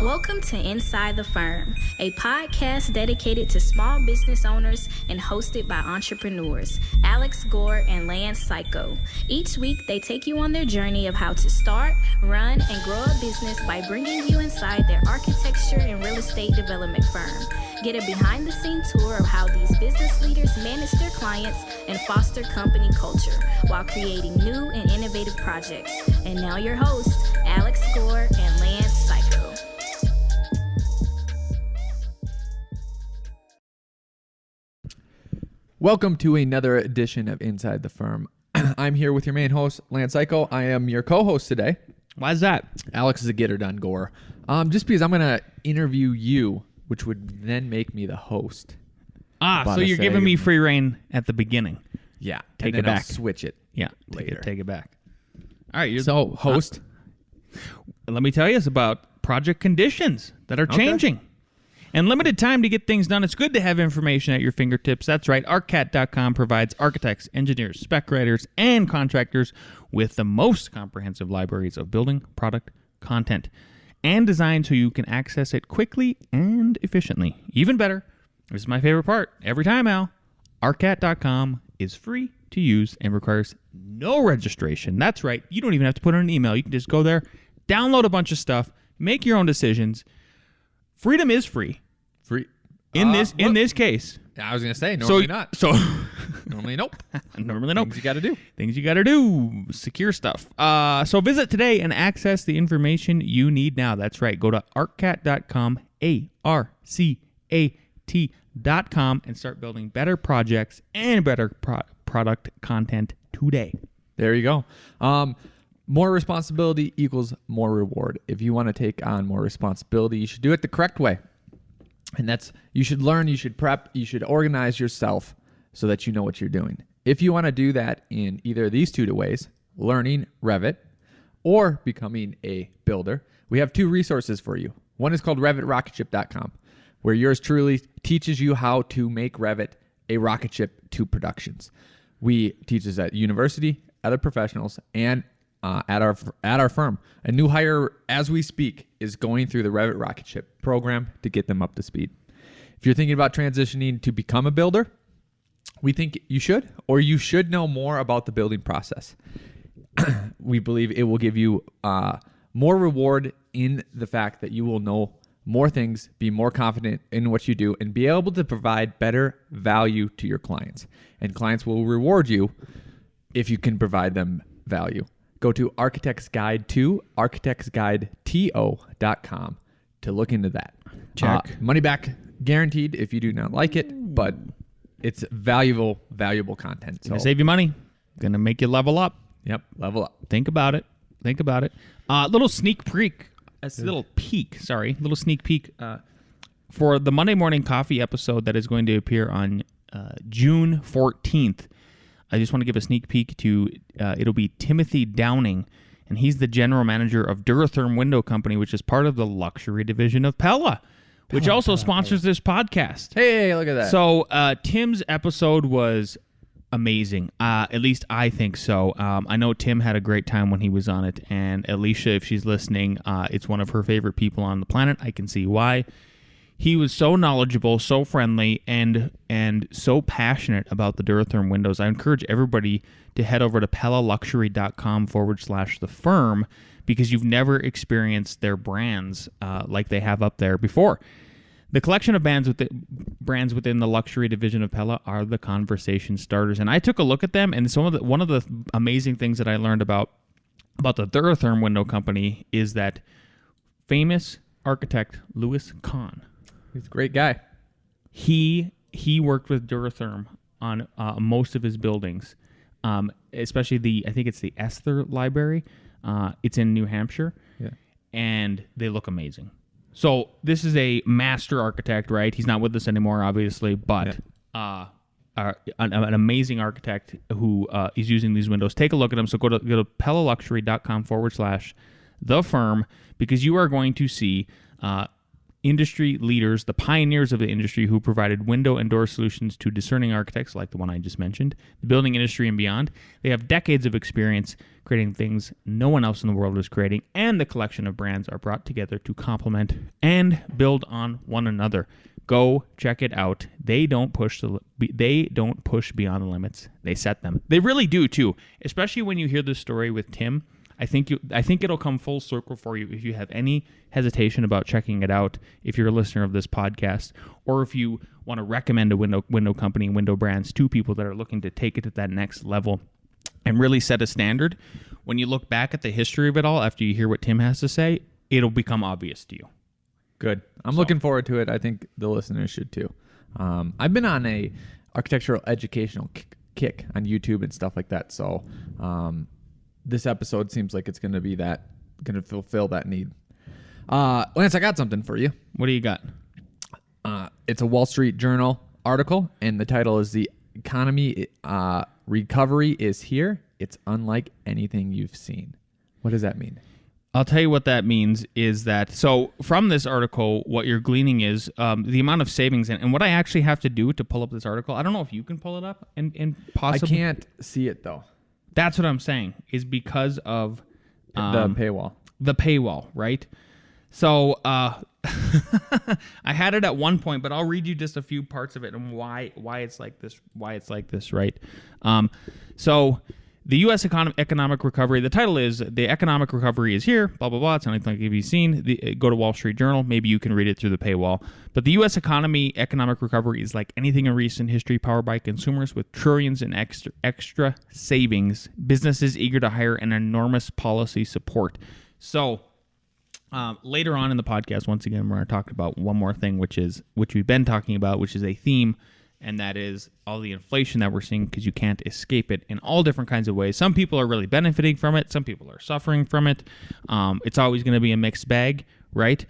Welcome to Inside the Firm, a podcast dedicated to small business owners and hosted by entrepreneurs, Alex, Gore, and Lance Cayko. Each week, they take you on their journey of how to start, run, and grow a business by bringing you inside their architecture and real estate development firm. Get a behind-the-scenes tour of how these business leaders manage their clients and foster company culture while creating new and innovative projects. And now your hosts, Alex, Gore, and Lance Cayko. Welcome to another edition of Inside the Firm. I'm here with your main host, Lance Cayko. I am your co-host today. Why is that? Alex is a getter done, Gore. Just because I'm going to interview you, which would then make me the host. So you're giving me free reign at the beginning. Yeah. Take and it then I'll back. switch it later. Take it back. All right. Host. Let me tell you about project conditions that are changing. And limited time to get things done. It's good to have information at your fingertips. That's right. ARCAT.com provides architects, engineers, spec writers, and contractors with the most comprehensive libraries of building product content and design so you can access it quickly and efficiently. Even better, this is my favorite part. Every time, Al, ARCAT.com is free to use and requires no registration. That's right. You don't even have to put in an email. You can just go there, download a bunch of stuff, make your own decisions. Freedom is free. In this case. I was going to say, normally not. Normally, nope. Normally, nope. Things you got to do. Things you got to do. Secure stuff. So visit today and access the information you need now. That's right. Go to arcat.com, ARCAT.com, and start building better projects and better product content today. There you go. More responsibility equals more reward. If you want to take on more responsibility, you should do it the correct way. And that's, you should learn, you should prep, you should organize yourself so that you know what you're doing. If you want to do that in either of these two ways, learning Revit or becoming a builder, we have two resources for you. One is called RevitRocketship.com, where yours truly teaches you how to make Revit a rocket ship to productions. We teach this at university, other professionals, and at our firm. A new hire, as we speak, is going through the Revit Rocket Ship program to get them up to speed. If you're thinking about transitioning to become a builder, we think you should, or you should know more about the building process. We believe it will give you more reward in the fact that you will know more things, be more confident in what you do, and be able to provide better value to your clients. And clients will reward you if you can provide them value. Go to Architect's Guide to architectsguideto.com to look into that. Check. Money back guaranteed if you do not like it, but it's valuable content. Gonna save you money. Gonna make you level up. Yep, level up. Think about it. Little sneak peek. Little sneak peek for the Monday Morning Coffee episode that is going to appear on June 14th. I just want to give a sneak peek to, it'll be Timothy Downing, and he's the general manager of Duratherm Window Company, which is part of the luxury division of Pella, which also sponsors this podcast. Hey, look at that. So Tim's episode was amazing. At least I think so. I know Tim had a great time when he was on it, and Alicia, if she's listening, it's one of her favorite people on the planet. I can see why. He was so knowledgeable, so friendly, and so passionate about the Duratherm windows. I encourage everybody to head over to pellaluxury.com/the firm because you've never experienced their brands like they have up there before. The collection of brands within the luxury division of Pella are the conversation starters. And I took a look at them, and one of the amazing things that I learned about the Duratherm Window Company is that famous architect Louis Kahn, he's a great guy. He worked with Duratherm on most of his buildings, especially I think it's the Esther Library. It's in New Hampshire, and they look amazing. So this is a master architect, right? He's not with us anymore, obviously, but an amazing architect who is using these windows. Take a look at them. So go to pellaluxury.com/the firm because you are going to see industry leaders, the pioneers of the industry who provided window and door solutions to discerning architects like the one I just mentioned, the building industry and beyond. They have decades of experience creating things no one else in the world is creating, and the collection of brands are brought together to complement and build on one another. Go check it out. They don't push beyond the limits. They set them. They really do too. Especially when you hear this story with Tim. I think it'll come full circle for you if you have any hesitation about checking it out. If you're a listener of this podcast, or if you want to recommend a window company, window brands to people that are looking to take it to that next level and really set a standard. When you look back at the history of it all, after you hear what Tim has to say, it'll become obvious to you. Good. I'm looking forward to it. I think the listeners should too. I've been on a architectural educational kick on YouTube and stuff like that. So this episode seems like it's going to fulfill that need. Lance, I got something for you. What do you got? It's a Wall Street Journal article, and the title is "The Economy Recovery is Here. It's unlike anything you've seen." What does that mean? I'll tell you what that means is that, so from this article, what you're gleaning is the amount of savings. And what I actually have to do to pull up this article, I don't know if you can pull it up and possibly. I can't see it, though. That's what I'm saying, is because of the paywall. The paywall, right? So I had it at one point, but I'll read you just a few parts of it and why it's like this, right? So the U.S. economic recovery, the title is "The Economic Recovery is Here," blah, blah, blah. It's not like you've seen. Go to Wall Street Journal. Maybe you can read it through the paywall. But the U.S. economic recovery is like anything in recent history, powered by consumers with trillions in extra savings, businesses eager to hire, and enormous policy support. So later on in the podcast, once again, we're going to talk about one more thing, which we've been talking about, which is a theme, and that is all the inflation that we're seeing, because you can't escape it in all different kinds of ways. Some people are really benefiting from it. Some people are suffering from it. It's always going to be a mixed bag, right?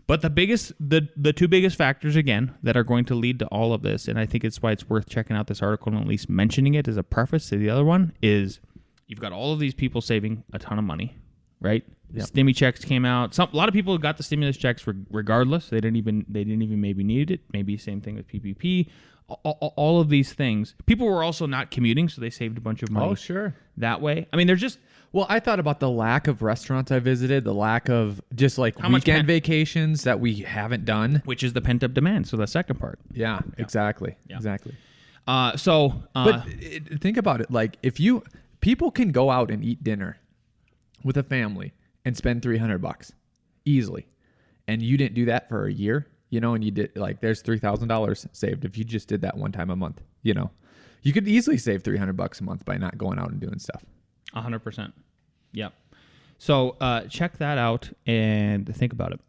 But the two biggest factors, again, that are going to lead to all of this, and I think it's why it's worth checking out this article and at least mentioning it as a preface to the other one, is you've got all of these people saving a ton of money, right? Yep. Stimmy checks came out. A lot of people got the stimulus checks regardless. They didn't even maybe need it. Maybe same thing with PPP. All of these things. People were also not commuting, so they saved a bunch of money. Oh, sure. That way. I mean, they're just... Well, I thought about the lack of restaurants I visited, the lack of just like weekend vacations that we haven't done. Which is the pent-up demand, so the second part. Yeah. Exactly. Yeah. Exactly. But think about it. Like, people can go out and eat dinner with a family and spend $300 easily, and you didn't do that for a year. And you did, like, there's $3,000 saved if you just did that one time a month. You could easily save $300 a month by not going out and doing stuff. 100%. Yep. So check that out and think about it.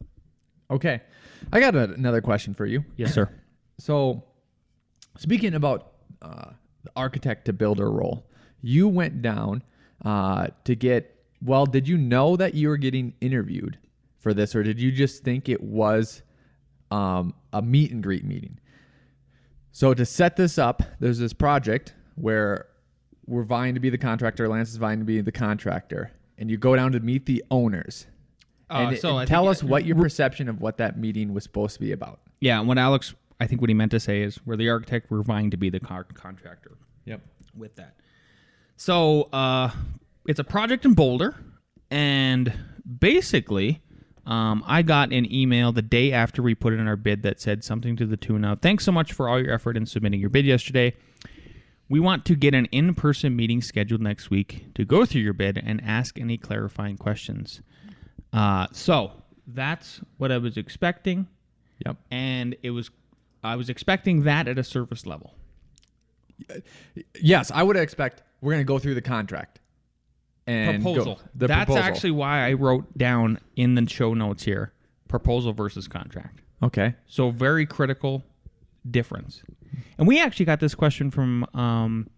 Okay. I got another question for you. Yes, sir. So speaking about the architect to builder role, you went down to get, well, did you know that you were getting interviewed for this, or did you just think it was a meet and greet meeting? So to set this up, there's this project where we're vying to be the contractor. Lance is vying to be the contractor, and you go down to meet the owners. And tell us what your perception of what that meeting was supposed to be about. Yeah, and what Alex, I think what he meant to say is, we're the architect, we're vying to be the contractor. Yep. With that. So it's a project in Boulder, and basically... I got an email the day after we put it in our bid that said something to the tune of, "Thanks so much for all your effort in submitting your bid yesterday. We want to get an in-person meeting scheduled next week to go through your bid and ask any clarifying questions." So that's what I was expecting. Yep. And I was expecting that at a surface level. Yes, I would expect we're going to go through the contract. And proposal. That's actually why I wrote down in the show notes here, proposal versus contract. Okay. So very critical difference. And we actually got this question from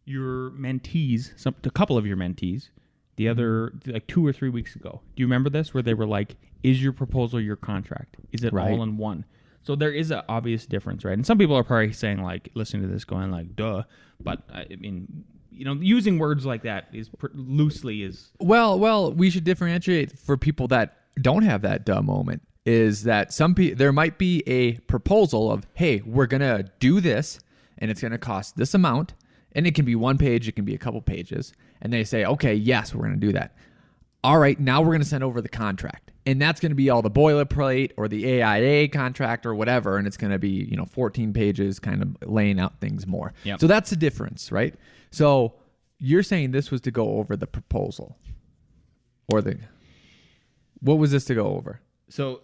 your mentees, a couple of your mentees, the other, like 2 or 3 weeks ago. Do you remember this? Where they were like, is your proposal your contract? Is it all in one? So there is an obvious difference, right? And some people are probably saying, like, listening to this going like, duh. But I mean... using words like that is loosely is... Well, we should differentiate for people that don't have that duh moment. is that there might be a proposal of, hey, we're going to do this and it's going to cost this amount. And it can be 1 page, it can be a couple pages. And they say, okay, yes, we're going to do that. All right, now we're going to send over the contract. And that's going to be all the boilerplate or the AIA contract or whatever. And it's going to be, 14 pages kind of laying out things more. Yep. So that's the difference, right? So you're saying this was to go over the proposal what was this to go over? So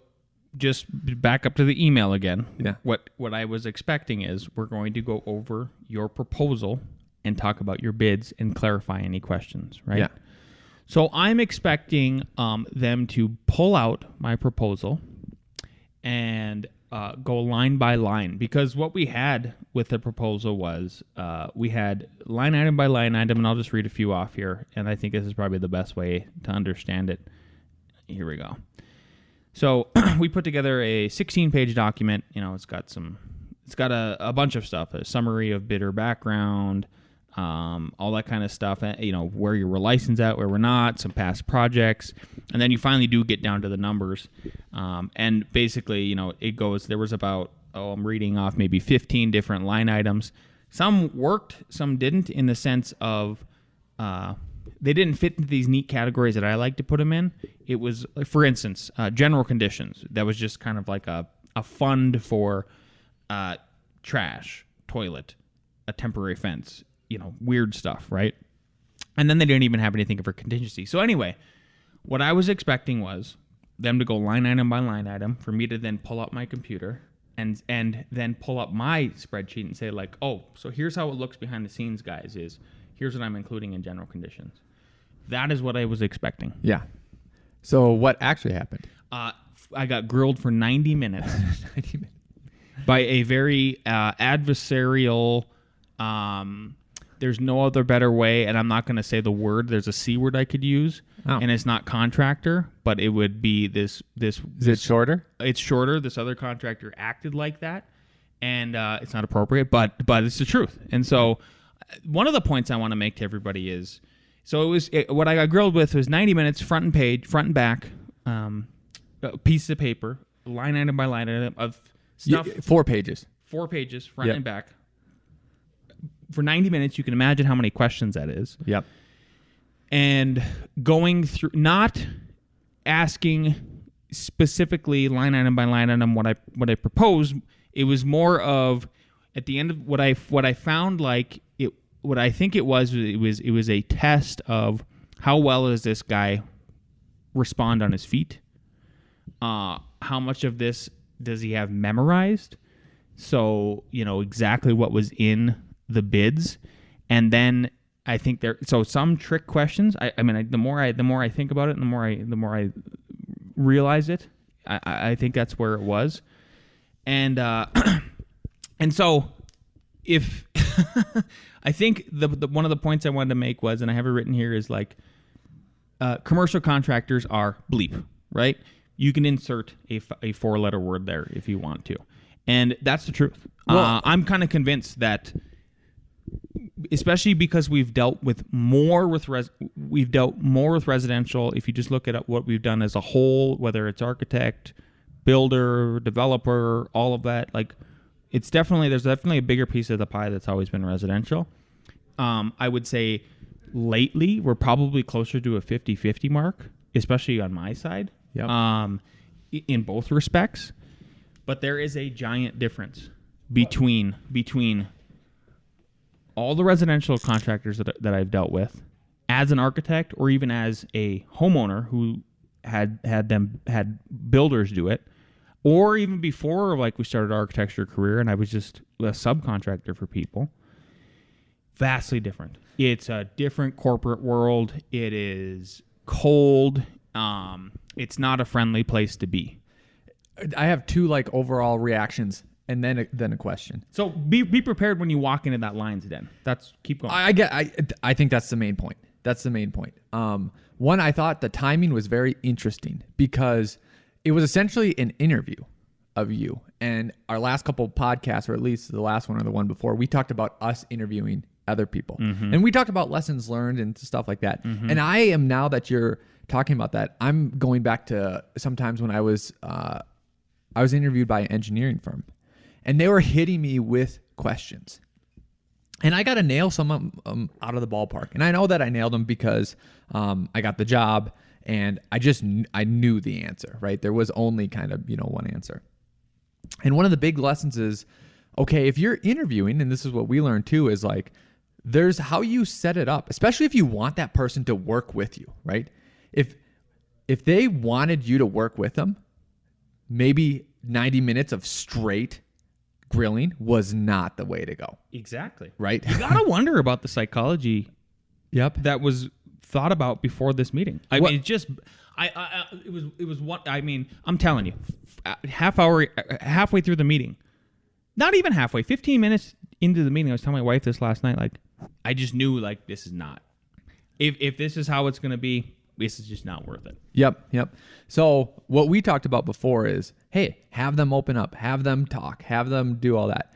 just back up to the email again. Yeah. What I was expecting is we're going to go over your proposal and talk about your bids and clarify any questions, right? Yeah. So I'm expecting them to pull out my proposal and go line by line, because what we had with the proposal was we had line item by line item, and I'll just read a few off here, and I think this is probably the best way to understand it. Here we go. So we put together a 16-page document. It's got a bunch of stuff, a summary of bidder background, all that kind of stuff, where you were licensed at, where we're not, some past projects, and then you finally do get down to the numbers. And basically, it goes, there was about, I'm reading off maybe 15 different line items. Some worked, some didn't, in the sense of they didn't fit into these neat categories that I like to put them in. It was, for instance, general conditions. That was just kind of like a fund for trash, toilet, a temporary fence, weird stuff, right? And then they didn't even have anything for contingency. So anyway, what I was expecting was them to go line item by line item, for me to then pull up my computer and then pull up my spreadsheet and say, like, oh, so here's how it looks behind the scenes, guys, is here's what I'm including in general conditions. That is what I was expecting. Yeah. So what actually happened? I got grilled for 90 minutes. 90 minutes. By a very adversarial, there's no other better way, and I'm not going to say the word. There's a C word I could use, and it's not contractor, but it would be this. Is it shorter? It's shorter. This other contractor acted like that, and it's not appropriate, but it's the truth. And so one of the points I want to make to everybody is, so what I got grilled with was 90 minutes, front and back, pieces of paper, line item by line item of stuff. 4 pages. 4 pages, front and back. For 90 minutes, you can imagine how many questions that is. Yep. And going through, not asking specifically line item by line item what I proposed. It was more of, at the end of what I found, like it. What I think it was a test of how well does this guy respond on his feet. How much of this does he have memorized? So exactly what was in the bids, and then I think some trick questions. I mean, the more I think about it, and the more I realize it, I think that's where it was, and so if I think the one of the points I wanted to make was, and I have it written here, is like commercial contractors are bleep, right? You can insert a 4-letter word there if you want to, and that's the truth. Well, I'm kind of convinced that, especially because we've dealt more with residential. If you just look at what we've done as a whole, whether it's architect, builder, developer, all of that, like there's definitely a bigger piece of the pie that's always been residential. I would say lately we're probably closer to a 50-50 mark, especially on my side. Yep. In both respects, but there is a giant difference between all the residential contractors that I've dealt with as an architect, or even as a homeowner who had builders do it, or even before, like, we started our architecture career and I was just a subcontractor for people. Vastly different. It's a different corporate world. It is cold. It's not a friendly place to be. I have 2 overall reactions, and then a question. So be prepared when you walk into that lion's den. Keep going. I think that's the main point. One, I thought the timing was very interesting because it was essentially an interview of you. And our last couple of podcasts, or at least the last one or the one before, we talked about us interviewing other people. Mm-hmm. And we talked about lessons learned and stuff like that. Mm-hmm. And I am, now that you're talking about that, I'm going back to sometimes when I was I was interviewed by an engineering firm, and they were hitting me with questions. And I got to nail some of them out of the ballpark. And I know that I nailed them because I got the job, and I knew the answer, right? There was only kind of, one answer. And one of the big lessons is, okay, if you're interviewing, and this is what we learned too, is like, there's how you set it up, especially if you want that person to work with you, right? If they wanted you to work with them, maybe 90 minutes of straight grilling was not the way to go. Exactly. Right? You got to wonder about the psychology Yep. that was thought about before this meeting. I mean, it was what, I mean, I'm telling you, halfway through the meeting, not even halfway, 15 minutes into the meeting, I was telling my wife this last night, like, I just knew, like, this is not, if this is how it's going to be, this is just not worth it. Yep. So what we talked about before is, hey, have them open up, have them talk, have them do all that.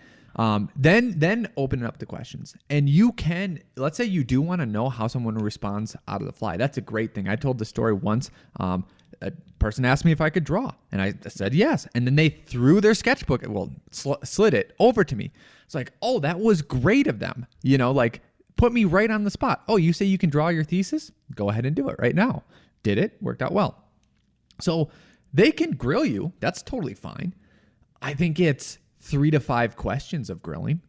Then open it up to questions. And you can, let's say you do want to know how someone responds out of the fly. That's a great thing. I told the story once. A person asked me if I could draw, and I said yes. And then they threw their sketchbook, slid it over to me. It's like, oh, that was great of them. Like, put me right on the spot. Oh, you say you can draw your thesis? Go ahead and do it right now. Did it, worked out well. So they can grill you. That's totally fine. I think it's 3 to 5 questions of grilling,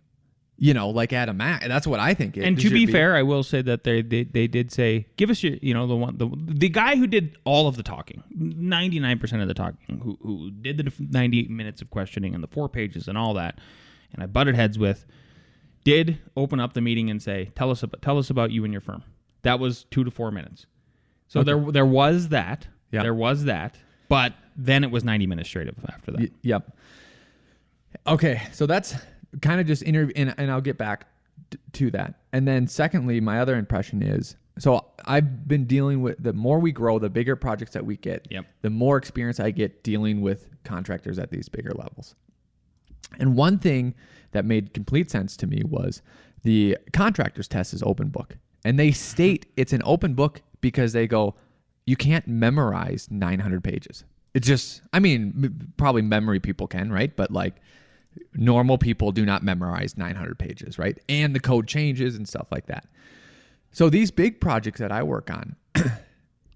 like at a max. That's what I think. And to be fair, I will say that they did say, give us your, the guy who did all of the talking, 99% of the talking, who did the 90 minutes of questioning and the 4 pages and all that, and I butted heads with, did open up the meeting and say, tell us about you and your firm. That was 2 to 4 minutes. So okay. there was that. Yeah. There was that. But then it was 90 minutes straight after that. Yep. Okay, so that's kind of just interview, and I'll get back to that. And then secondly, my other impression is, so I've been dealing with, the more we grow, the bigger projects that we get, the more experience I get dealing with contractors at these bigger levels. And one thing that made complete sense to me was the contractor's test is open book. And they state it's an open book because they go, you can't memorize 900 pages. It's just, I mean, probably memory people can, right? But like normal people do not memorize 900 pages, right? And the code changes and stuff like that. So these big projects that I work on,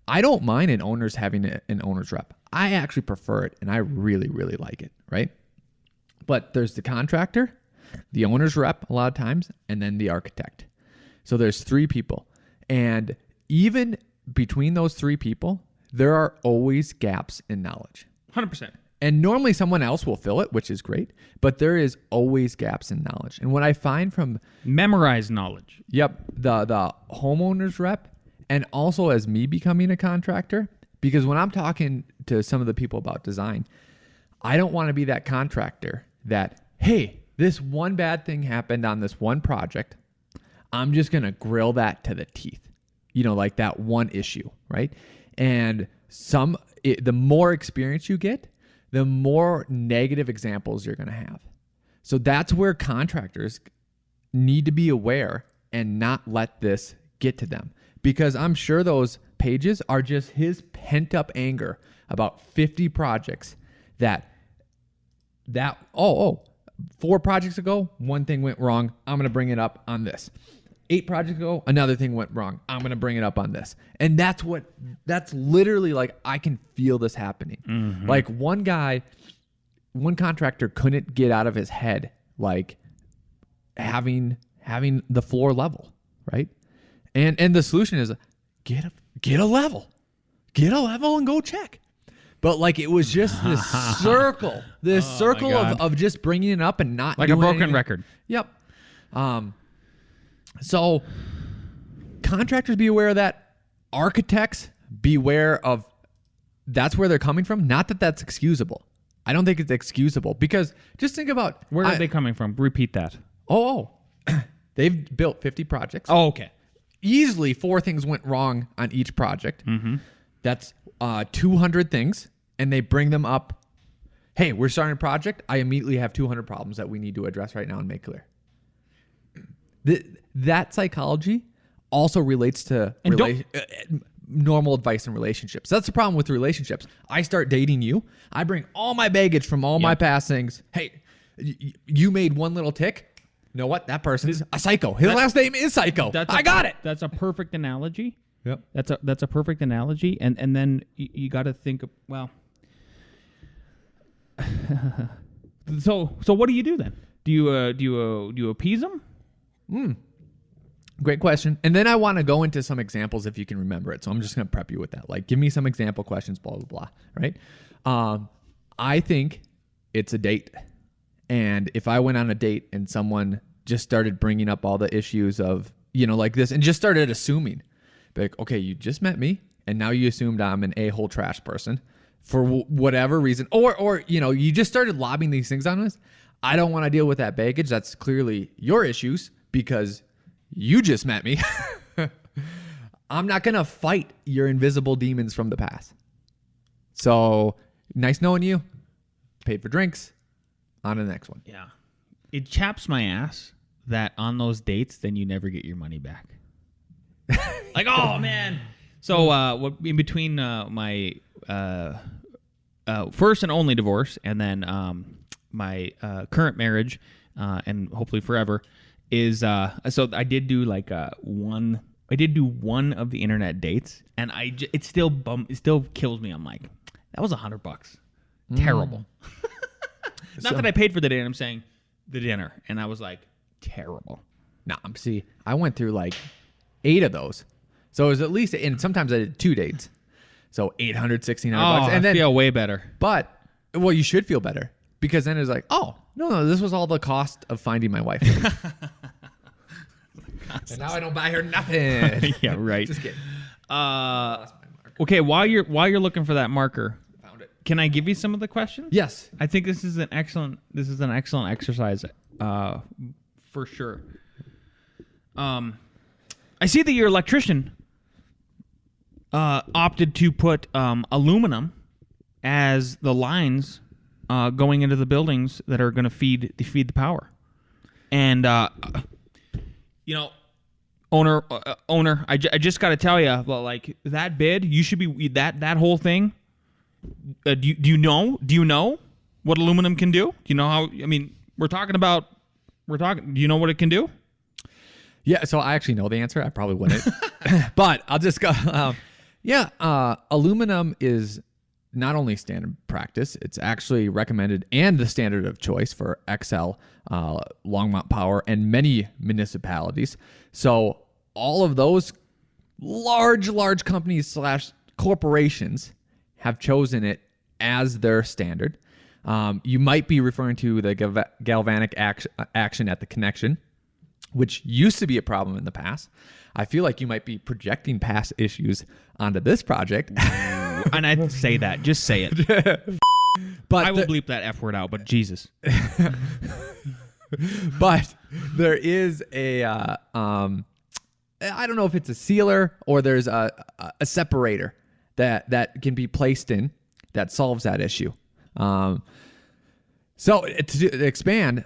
I don't mind an owner's having an owner's rep. I actually prefer it, and I really, really like it, right? But there's the contractor, the owner's rep a lot of times, and then the architect. So there's 3 people. And even between those 3 people, there are always gaps in knowledge. 100%. And normally someone else will fill it, which is great, but there is always gaps in knowledge. And what I find from... Memorize knowledge. Yep. The homeowner's rep, and also as me becoming a contractor, because when I'm talking to some of the people about design, I don't want to be that contractor that, hey, this one bad thing happened on this one project. I'm just going to grill that to the teeth. Like that one issue, right? And the more experience you get, the more negative examples you're going to have. So that's where contractors need to be aware and not let this get to them. Because I'm sure those pages are just his pent up anger about 50 projects that 4 projects ago, one thing went wrong. I'm going to bring it up on this. 8 projects ago, another thing went wrong. I'm going to bring it up on this. And that's literally like, I can feel this happening. Mm-hmm. Like one contractor couldn't get out of his head, like having the floor level, right? And the solution is get a level and go check. But like, it was just this circle of just bringing it up and not like doing a broken anything. record. Yep. So contractors, be aware of that. Architects, beware of that's where they're coming from. Not that that's excusable. I don't think it's excusable, because just think about where are they coming from? Repeat that. They've built 50 projects. Oh, okay. Easily 4 things went wrong on each project. Mm-hmm. That's 200 things, and they bring them up. Hey, we're starting a project. I immediately have 200 problems that we need to address right now and make clear. That psychology also relates to normal advice in relationships. That's the problem with relationships. I start dating you. I bring all my baggage from all my past things. Hey, you made one little tick. You know what? That person's a psycho. His last name is Psycho. I got it. That's a perfect analogy. Yep. That's a perfect analogy. And then you got to think of, well, so what do you do then? Do you appease them? Great question. And then I want to go into some examples if you can remember it. So I'm just going to prep you with that. Like, give me some example questions, blah, blah, blah. Right? I think it's a date. And if I went on a date and someone just started bringing up all the issues of, like this and just started assuming, like, okay, you just met me and now you assumed I'm an a-hole trash person for whatever reason. Or, you just started lobbing these things on us. I don't want to deal with that baggage. That's clearly your issues because you just met me. I'm not going to fight your invisible demons from the past. So nice knowing you. Paid for drinks. On to the next one. Yeah. It chaps my ass that on those dates, then you never get your money back. Like, oh, man. So in between my first and only divorce and then my current marriage and hopefully forever, is so I did do like one of the internet dates, and it still kills me. I'm like, that was $100. Terrible. Not that I paid for the date. I'm saying the dinner, and I was like, terrible. Nah, see, I went through like 8 of those, so it was at least, and sometimes I did 2 dates, so $800, $1,600, and I feel way better. But you should feel better because then it's like, oh no, this was all the cost of finding my wife. And now I don't buy her nothing. Yeah, right. Just kidding. Okay, while you're looking for that marker, Found it. Can I give you some of the questions? Yes. I think this is an excellent exercise, for sure. I see that your electrician opted to put aluminum as the lines going into the buildings that are going to feed the power, and owner, I just got to tell you, well, like that bid, you should be that whole thing. Do you know what aluminum can do? Do you know how? I mean, we're talking. Do you know what it can do? Yeah, so I actually know the answer. I probably wouldn't, but I'll just go. Aluminum is not only standard practice; it's actually recommended and the standard of choice for XL, Longmont Power, and many municipalities. So all of those large companies / corporations have chosen it as their standard. You might be referring to the galvanic action at the connection, which used to be a problem in the past. I feel like you might be projecting past issues onto this project. And I'd say that. Just say it. But I will bleep that F word out, but Jesus. But there is a, I don't know if it's a sealer or there's a separator that can be placed in that solves that issue. So to expand,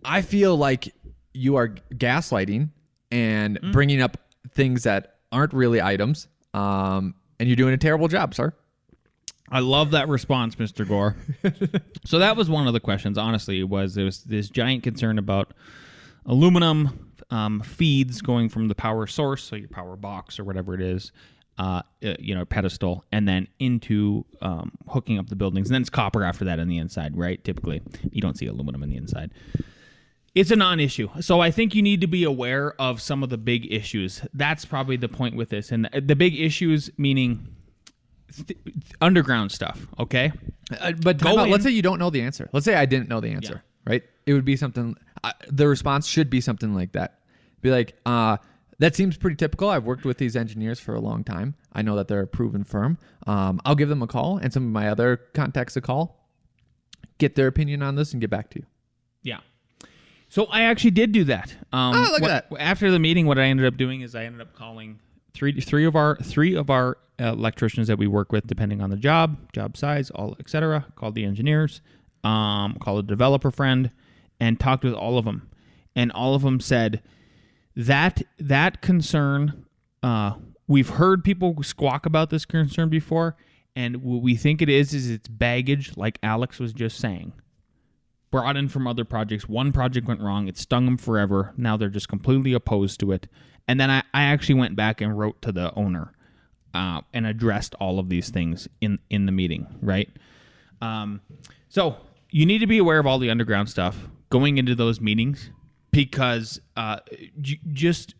I feel like you are gaslighting and bringing up things that aren't really items, and you're doing a terrible job, sir. I love that response, Mr. Gore. So that was one of the questions, honestly. There was this giant concern about aluminum feeds going from the power source, so your power box or whatever it is, pedestal, and then into hooking up the buildings. And then it's copper after that on the inside, right? Typically, you don't see aluminum on the inside. It's a non-issue. So I think you need to be aware of some of the big issues. That's probably the point with this. And the big issues meaning underground stuff, okay? But let's say you don't know the answer. Let's say I didn't know the answer, right? It would be something, the response should be something like that. Be like, that seems pretty typical. I've worked with these engineers for a long time. I know that they're a proven firm. I'll give them a call and some of my other contacts a call, get their opinion on this and get back to you. Yeah. So I actually did do that. Look at that. After the meeting, what I ended up doing is I ended up calling three of our electricians that we work with, depending on the job size, etc. Called the engineers, called a developer friend, and talked with all of them. And all of them said that concern We've heard people squawk about this concern before, and what we think it is it's baggage, like Alex was just saying. Brought in from other projects. One project went wrong. It stung them forever. Now they're just completely opposed to it. And then I actually went back and wrote to the owner and addressed all of these things in the meeting, right? So you need to be aware of all the underground stuff going into those meetings, because just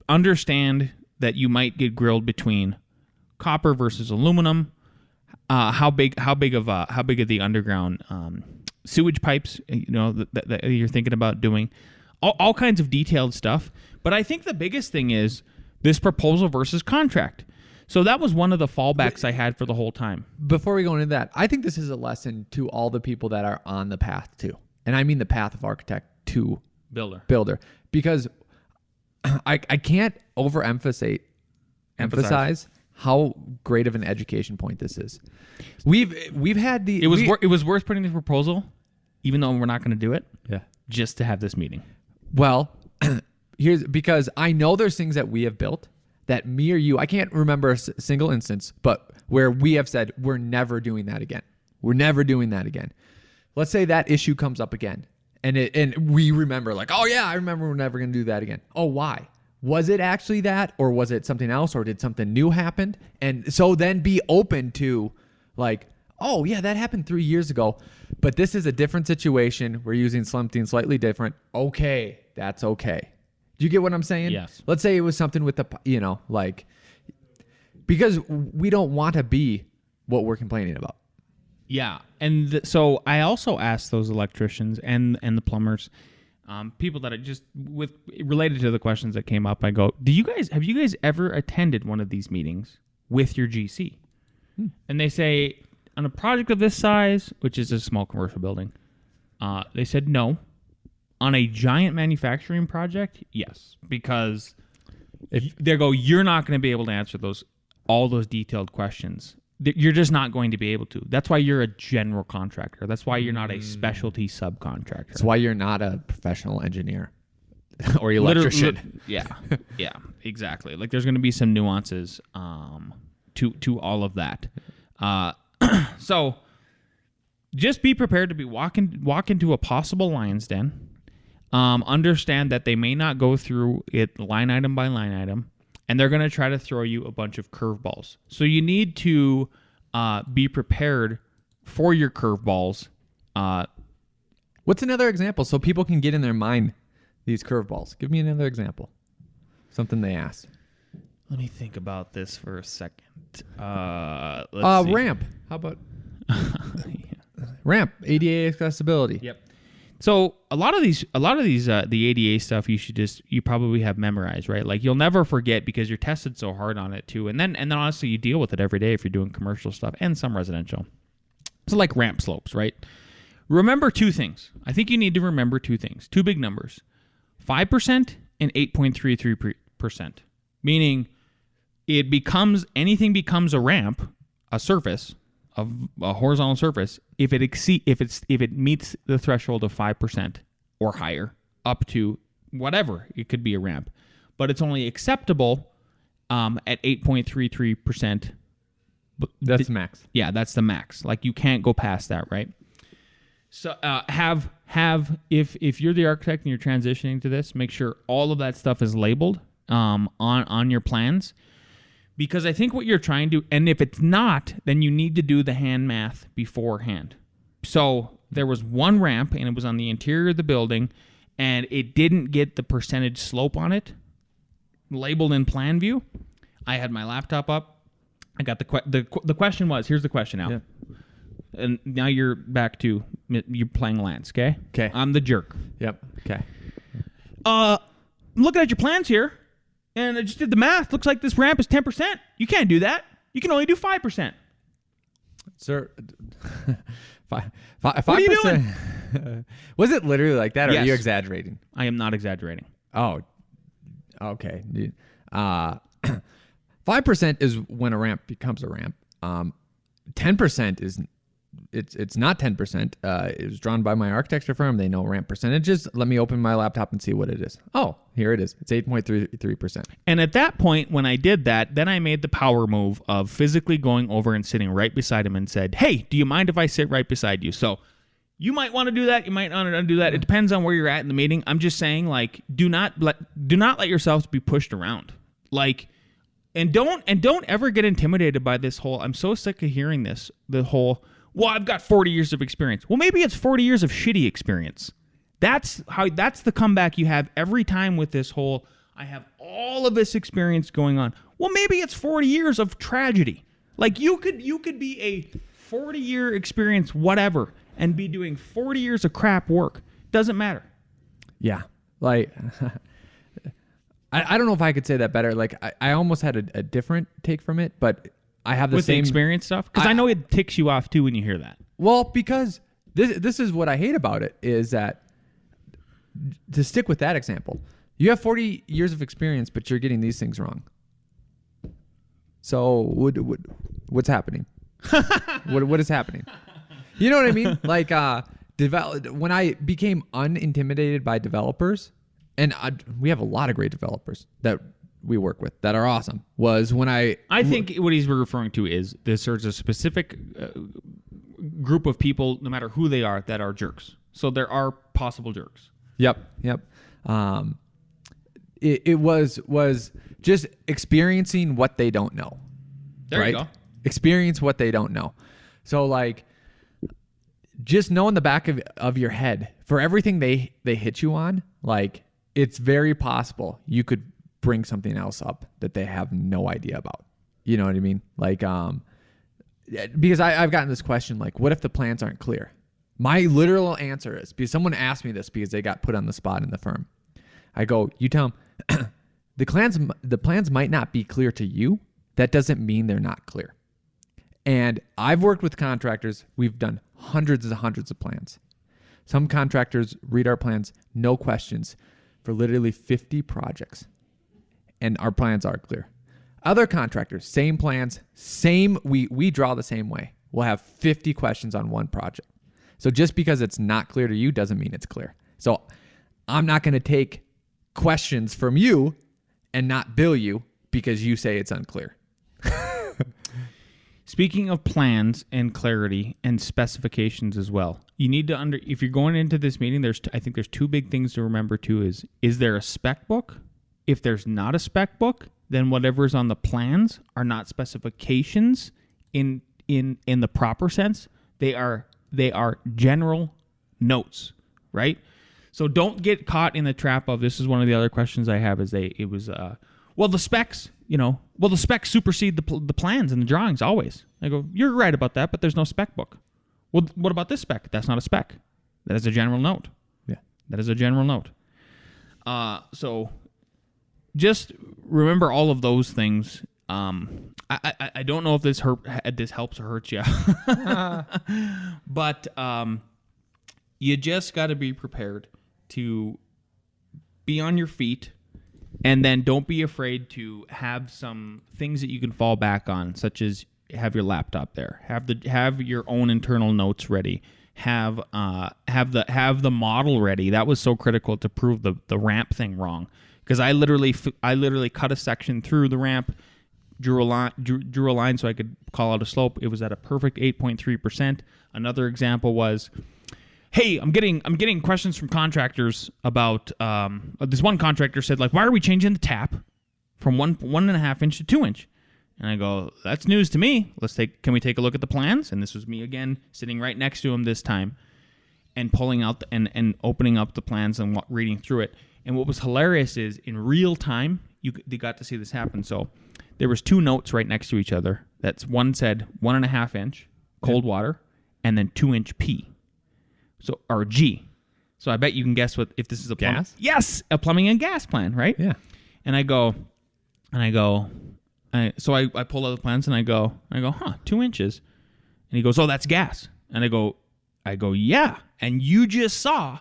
understand that you might get grilled between copper versus aluminum. How big are the underground sewage pipes, that you're thinking about doing, all kinds of detailed stuff. But I think the biggest thing is this proposal versus contract. So that was one of the fallbacks I had for the whole time. Before we go into that, I think this is a lesson to all the people that are on the path to, and I mean the path of architect to builder, because I can't emphasize how great of an education point this is. We've had the it was worth putting the proposal, even though we're not going to do it. Yeah, just to have this meeting. Well, because I know there's things that we have built that me or you, I can't remember a single instance, but where we have said we're never doing that again. We're never doing that again. Let's say that issue comes up again, and we remember like, oh yeah, I remember we're never going to do that again. Oh, why? Was it actually that, or was it something else, or did something new happen? And so then be open to like, oh yeah, that happened 3 years ago, but this is a different situation. We're using something slightly different. Okay, that's okay. Do you get what I'm saying? Yes. Let's say it was something with the, because we don't want to be what we're complaining about. Yeah, and so I also asked those electricians and the plumbers, people that are just related to the questions that came up. I go, have you guys ever attended one of these meetings with your GC? And they say, on a project of this size, which is a small commercial building, they said no. On a giant manufacturing project, yes, because you're not going to be able to answer all those detailed questions. You're just not going to be able to. That's why you're a general contractor. That's why you're not a specialty subcontractor. That's why you're not a professional engineer or electrician. Yeah, exactly. Like there's going to be some nuances to all of that. So just be prepared to walk into a possible lion's den. Understand that they may not go through it line item by line item, and they're going to try to throw you a bunch of curveballs. So you need to be prepared for your curveballs. What's another example so people can get in their mind these curveballs? Give me another example. Something they asked. Let me think about this for a second. Ramp. How about yeah. ramp? ADA accessibility. Yep. So a lot of these, the ADA stuff, you probably have memorized, right? Like you'll never forget because you're tested so hard on it too. And then honestly, you deal with it every day if you're doing commercial stuff and some residential. So like ramp slopes, right? Remember two things. I think you need to remember two things, two big numbers, 5% and 8.33%, meaning anything becomes a ramp, a surface, of a horizontal surface if it meets the threshold of 5% or higher, up to whatever, it could be a ramp, but it's only acceptable at 8.33%. That's the max. Yeah, that's the max. Like you can't go past that, right? So if you're the architect and you're transitioning to this, make sure all of that stuff is labeled on your plans. Because I think what you're trying to, and if it's not, then you need to do the hand math beforehand. So there was one ramp, and it was on the interior of the building, and it didn't get the percentage slope on it labeled in plan view. I had my laptop up. I got the question was, here's the question now. Yeah. And now you're back to, you're playing Lance, okay? Okay. I'm the jerk. Yep. Okay. I'm looking at your plans here. And I just did the math. Looks like this ramp is 10%. You can't do that. You can only do 5%. Sir, 5%. What are you doing? Was it literally like that, or Yes. are you exaggerating? I am not exaggerating. Oh, okay. 5% is when a ramp becomes a ramp. 10% is it's not 10%. It was drawn by my architecture firm. They know ramp percentages. Let me open my laptop and see what it is. Oh, here it is. It's 8.33%. And at that point, when I did that, then I made the power move of physically going over and sitting right beside him and said, hey, do you mind if I sit right beside you? So you might want to do that. You might not want to do that. It depends on where you're at in the meeting. I'm just saying, like, do not let yourselves be pushed around. Like, and don't ever get intimidated by this whole, I'm so sick of hearing this, the whole, well, I've got 40 years of experience. Well, maybe it's 40 years of shitty experience. That's the comeback you have every time with this whole, I have all of this experience going on. Well, maybe it's 40 years of tragedy. Like, you could be a 40-year experience, whatever, and be doing 40 years of crap work. Doesn't matter. Yeah. Like, I don't know if I could say that better. Like, I almost had a different take from it, but I have the with same... the experience stuff? Because I know it ticks you off, too, when you hear that. Well, because this is what I hate about it, is that, to stick with that example, you have 40 years of experience, but you're getting these things wrong. So what's happening? What is happening? You know what I mean? Like, when I became unintimidated by developers, and we have a lot of great developers that we work with that are awesome, was when I think what he's referring to is there's a specific group of people, no matter who they are, that are jerks. So there are possible jerks. Yep. It was just experiencing what they don't know. There you go. Experience what they don't know. So, like, just know in the back of your head, for everything they hit you on, like, it's very possible you could bring something else up that they have no idea about. You know what I mean? Like, because I've gotten this question, like, what if the plans aren't clear? My literal answer is, because someone asked me this because they got put on the spot in the firm. I go, you tell them, the plans might not be clear to you. That doesn't mean they're not clear. And I've worked with contractors. We've done hundreds and hundreds of plans. Some contractors read our plans, no questions, for literally 50 projects. And our plans are clear. Other contractors, same plans, we draw the same way. We'll have 50 questions on one project. So just because it's not clear to you doesn't mean it's clear. So I'm not going to take questions from you and not bill you because you say it's unclear. Speaking of plans and clarity and specifications as well, you need to if you're going into this meeting, I think there's two big things to remember too. Is there a spec book? If there's not a spec book, then whatever's on the plans are not specifications in the proper sense. They are general notes, right? So don't get caught in the trap of, this is one of the other questions I have, the specs, the specs supersede the plans and the drawings always. I go, you're right about that, but there's no spec book. Well, what about this spec? That's not a spec. That is a general note. Yeah. That is a general note. So just remember all of those things. I don't know if this helps or hurts you, but you just got to be prepared to be on your feet, and then don't be afraid to have some things that you can fall back on, such as have your laptop there, have your own internal notes ready, have the model ready. That was so critical to prove the ramp thing wrong, because I literally cut a section through the ramp, drew a line so I could call out a slope. It was at a perfect 8.3%. Another example was, hey, I'm getting questions from contractors about this one contractor said, like, why are we changing the tap from 1.5 inch to 2 inch? And I go, that's news to me. Can we take a look at the plans? And this was me again, sitting right next to him this time, and pulling out and opening up the plans and reading through it. And what was hilarious is, in real time, they got to see this happen. So there was two notes right next to each other. That's one said 1.5 inch cold water, and then 2 inch P. So, or G. So I bet you can guess if this is a gas. Yes, a plumbing and gas plan, right? Yeah. And I pull out the plans and I go, 2 inches. And he goes, oh, that's gas. And I go, yeah. And you just saw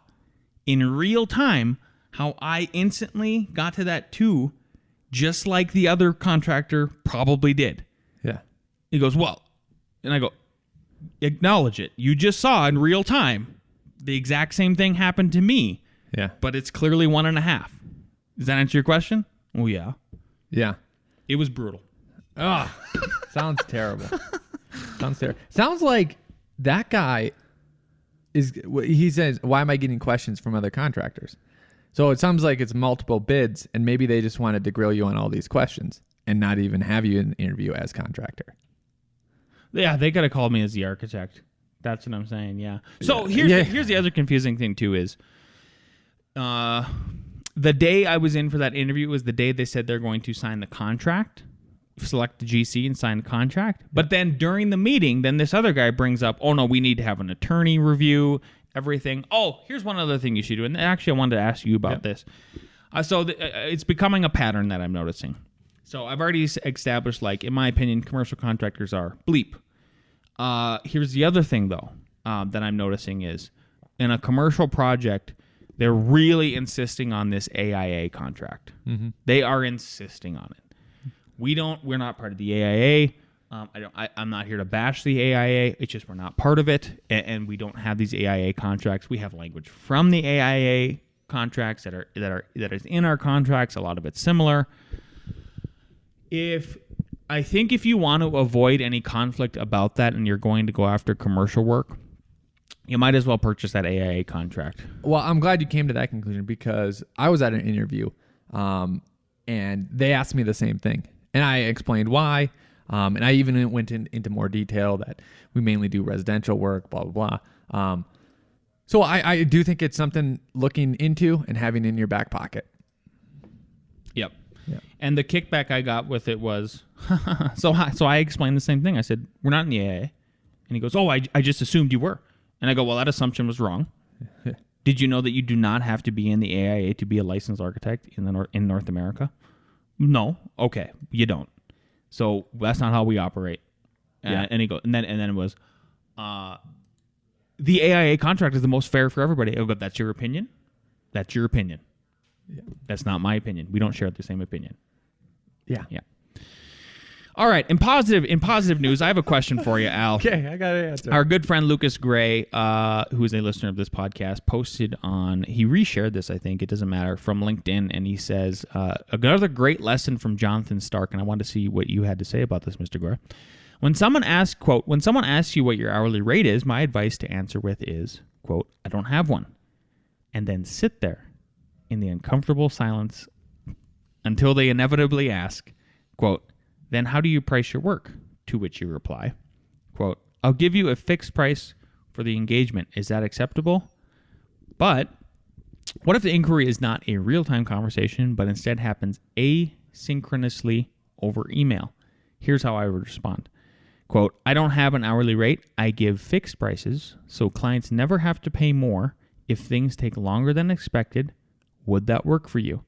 in real time how I instantly got to that 2, just like the other contractor probably did. Yeah. He goes, well, and I go, acknowledge it. You just saw in real time the exact same thing happened to me. Yeah. But it's clearly 1.5. Does that answer your question? Oh, yeah. Yeah. It was brutal. Oh, sounds terrible. Sounds terrible. Sounds like that guy he says, why am I getting questions from other contractors? So it sounds like it's multiple bids, and maybe they just wanted to grill you on all these questions and not even have you in the interview as contractor. Yeah, they could have called me as the architect. That's what I'm saying, yeah. So here's the other confusing thing, too, is the day I was in for that interview was the day they said they're going to sign the contract, select the GC and sign the contract. But then during the meeting, then this other guy brings up, oh, no, we need to have an attorney review everything. Oh, here's one other thing you should do. And actually, I wanted to ask you about this. It's becoming a pattern that I'm noticing. So I've already established, like, in my opinion, commercial contractors are bleep. Here's the other thing, though, that I'm noticing is in a commercial project, they're really insisting on this AIA contract. Mm-hmm. They are insisting on it. We're not part of the AIA. I'm not here to bash the AIA. It's just we're not part of it, and we don't have these AIA contracts. We have language from the AIA contracts that is in our contracts. A lot of it's similar. I think if you want to avoid any conflict about that, and you're going to go after commercial work, you might as well purchase that AIA contract. Well, I'm glad you came to that conclusion because I was at an interview, and they asked me the same thing, and I explained why. And I even went into more detail that we mainly do residential work, blah, blah, blah. So I do think it's something looking into and having in your back pocket. Yep. And the kickback I got with it was, so I explained the same thing. I said, we're not in the AIA. And he goes, oh, I just assumed you were. And I go, well, that assumption was wrong. Did you know that you do not have to be in the AIA to be a licensed architect in North America? No. Okay. You don't. So that's not how we operate. Yeah. And he goes, and then it was, the AIA contract is the most fair for everybody. I go, that's your opinion? That's your opinion. Yeah. That's not my opinion. We don't share the same opinion. Yeah. All right. In positive news, I have a question for you, Al. Okay, I got an answer. Our good friend Lucas Gray, who is a listener of this podcast, posted he reshared this, I think, it doesn't matter, from LinkedIn, and he says, another great lesson from Jonathan Stark, and I wanted to see what you had to say about this, Mr. Gore. When someone asks you what your hourly rate is, my advice to answer with is, quote, I don't have one. And then sit there in the uncomfortable silence until they inevitably ask, quote, then how do you price your work? To which you reply, quote, I'll give you a fixed price for the engagement. Is that acceptable? But what if the inquiry is not a real-time conversation, but instead happens asynchronously over email? Here's how I would respond. Quote, I don't have an hourly rate. I give fixed prices, so clients never have to pay more if things take longer than expected. Would that work for you?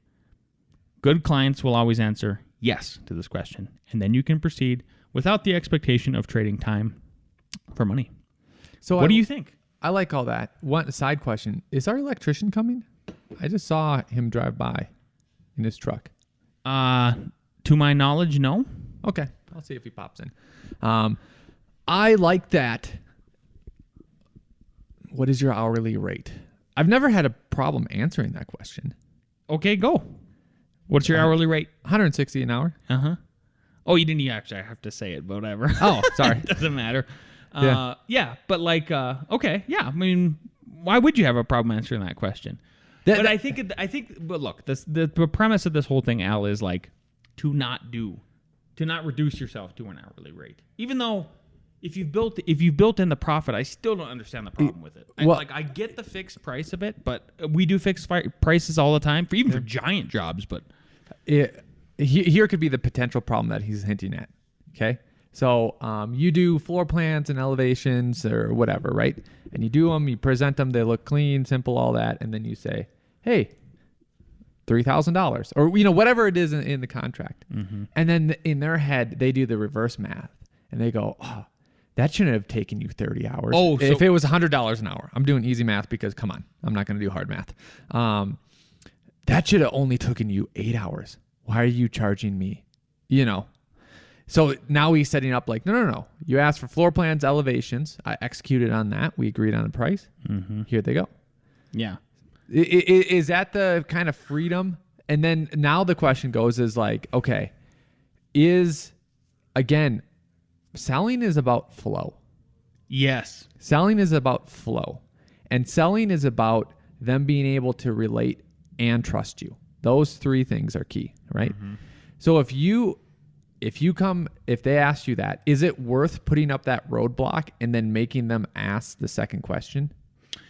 Good clients will always answer yes to this question, and then you can proceed without the expectation of trading time for money. So what do you think? I like all that. One side question, is our electrician coming? I just saw him drive by in his truck. To my knowledge, no. Okay, I'll see if he pops in. I like that. What is your hourly rate? I've never had a problem answering that question. Okay, go. What's your hourly rate? $160 an hour. Uh-huh. Oh, you didn't actually have to say it, but whatever. Oh, sorry. It doesn't matter. Yeah, but like, okay, yeah. I mean, why would you have a problem answering that question? But look, the premise of this whole thing, Al, is like to not reduce yourself to an hourly rate. Even though if you've built in the profit, I still don't understand the problem with it. I get the fixed price of it, but we do fixed prices all the time for giant jobs. But here could be the potential problem that he's hinting at. Okay, so you do floor plans and elevations or whatever, right? And you do them, you present them, they look clean, simple, all that, and then you say, hey, $3,000 or whatever it is in the contract. Mm-hmm. And then in their head, they do the reverse math and they go, oh, that shouldn't have taken you 30 hours. Oh, if it was $100 an hour. I'm doing easy math because, come on, I'm not going to do hard math. That should have only taken you 8 hours. Why are you charging me? So now he's setting up like, no. You asked for floor plans, elevations. I executed on that. We agreed on the price. Here they go. Yeah. Is that the kind of freedom? And then now the question goes is like, okay, selling is about flow. Yes. Selling is about flow. And selling is about them being able to relate and trust you. Those three things are key, right? So if they ask you that, is it worth putting up that roadblock and then making them ask the second question?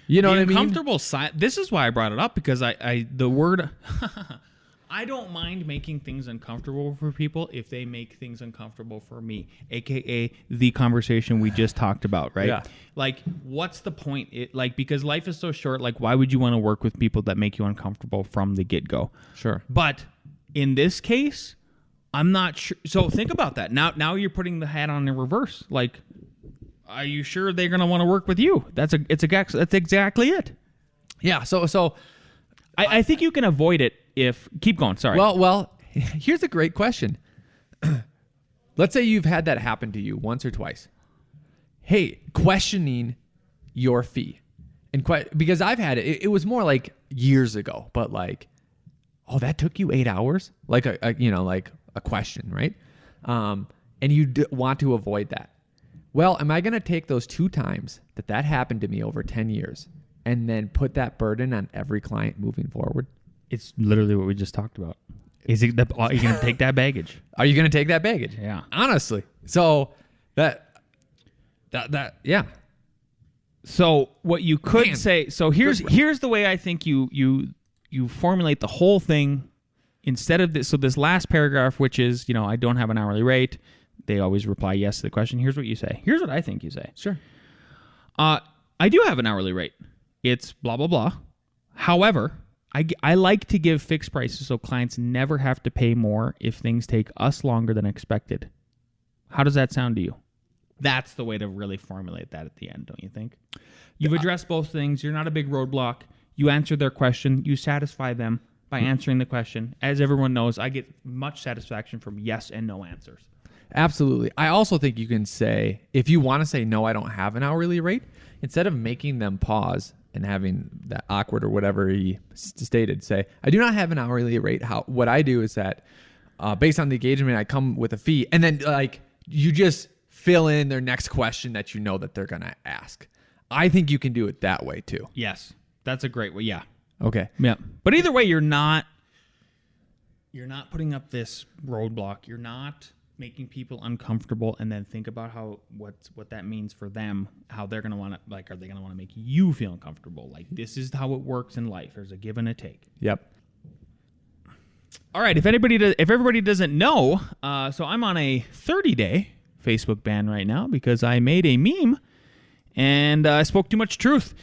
You know what I mean? Uncomfortable this is why I brought it up, because the word I don't mind making things uncomfortable for people if they make things uncomfortable for me, aka the conversation we just talked about, right? Yeah. Like, what's the point? Because life is so short. Like, why would you want to work with people that make you uncomfortable from the get-go? Sure. But in this case, I'm not sure. So think about that. Now you're putting the hat on in reverse. Like, are you sure they're going to want to work with you? That's exactly it. Yeah. So I think you can avoid it if... Keep going, sorry. Well, here's a great question. Let's say you've had that happen to you once or twice. Hey, questioning your fee. Because I've had it. It was more like years ago, but like, oh, that took you 8 hours? Like a question, right? And you want to avoid that. Well, am I going to take those 2 times that happened to me over 10 years and then put that burden on every client moving forward? It's literally what we just talked about. Are you going to take that baggage? Are you going to take that baggage? Yeah. Honestly. So yeah. So what you could say, so here's the way I think you formulate the whole thing instead of this. So this last paragraph, which is, I don't have an hourly rate. They always reply yes to the question. Here's what you say. Here's what I think you say. Sure. I do have an hourly rate. It's blah, blah, blah. However, I like to give fixed prices so clients never have to pay more if things take us longer than expected. How does that sound to you? That's the way to really formulate that at the end, don't you think? You've addressed both things. You're not a big roadblock. You answer their question. You satisfy them by answering the question. As everyone knows, I get much satisfaction from yes and no answers. Absolutely. I also think you can say, if you want to say, no, I don't have an hourly rate, instead of making them pause and having that awkward or whatever he stated, say, I do not have an hourly rate. What I do is that based on the engagement, I come with a fee. And then you just fill in their next question that you know that they're going to ask. I think you can do it that way too. Yes. That's a great way. Yeah. Okay. Yeah. But either way, you're not putting up this roadblock. You're not making people uncomfortable, and then think about what that means for them, how they're going to want to, like, are they going to want to make you feel uncomfortable? Like, this is how it works in life. There's a give and a take. Yep. All right. If everybody doesn't know, so I'm on a 30-day Facebook ban right now because I made a meme and I spoke too much truth.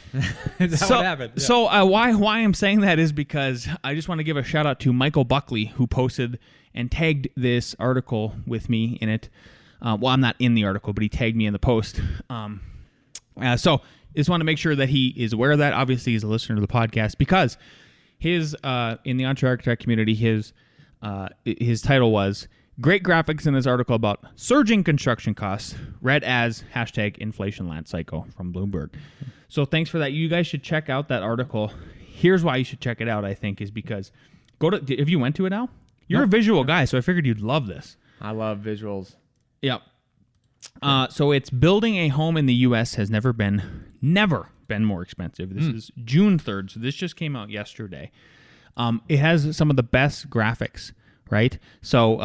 Is that what happened? Yeah. So why I'm saying that is because I just want to give a shout out to Michael Buckley, who posted and tagged this article with me in it. Well, I'm not in the article, but he tagged me in the post. So just want to make sure that he is aware of that. Obviously, he's a listener to the podcast because his in the Entre Architect community, his title was "Great Graphics" in this article about surging construction costs, read as #InflationLandCycle from Bloomberg. So thanks for that. You guys should check out that article. Here's why you should check it out, I think, is because if you went to it now? You're a visual guy, so I figured you'd love this. I love visuals. Yep. So it's building a home in the U.S. has never been more expensive. This is June 3rd, so this just came out yesterday. It has some of the best graphics, right? So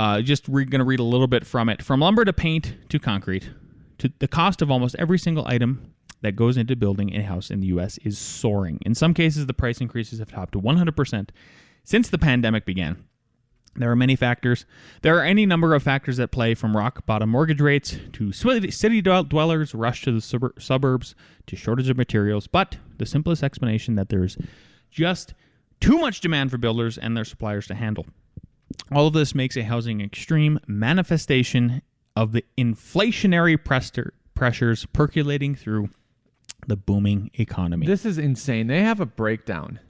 we're going to read a little bit from it. From lumber to paint to concrete, to the cost of almost every single item that goes into building a house in the U.S. is soaring. In some cases, the price increases have topped to 100% since the pandemic began. There are many factors. There are any number of factors at play, from rock-bottom mortgage rates to city dwellers rush to the suburbs to shortage of materials. But the simplest explanation that there's just too much demand for builders and their suppliers to handle. All of this makes a housing extreme manifestation of the inflationary pressures percolating through the booming economy. This is insane. They have a breakdown.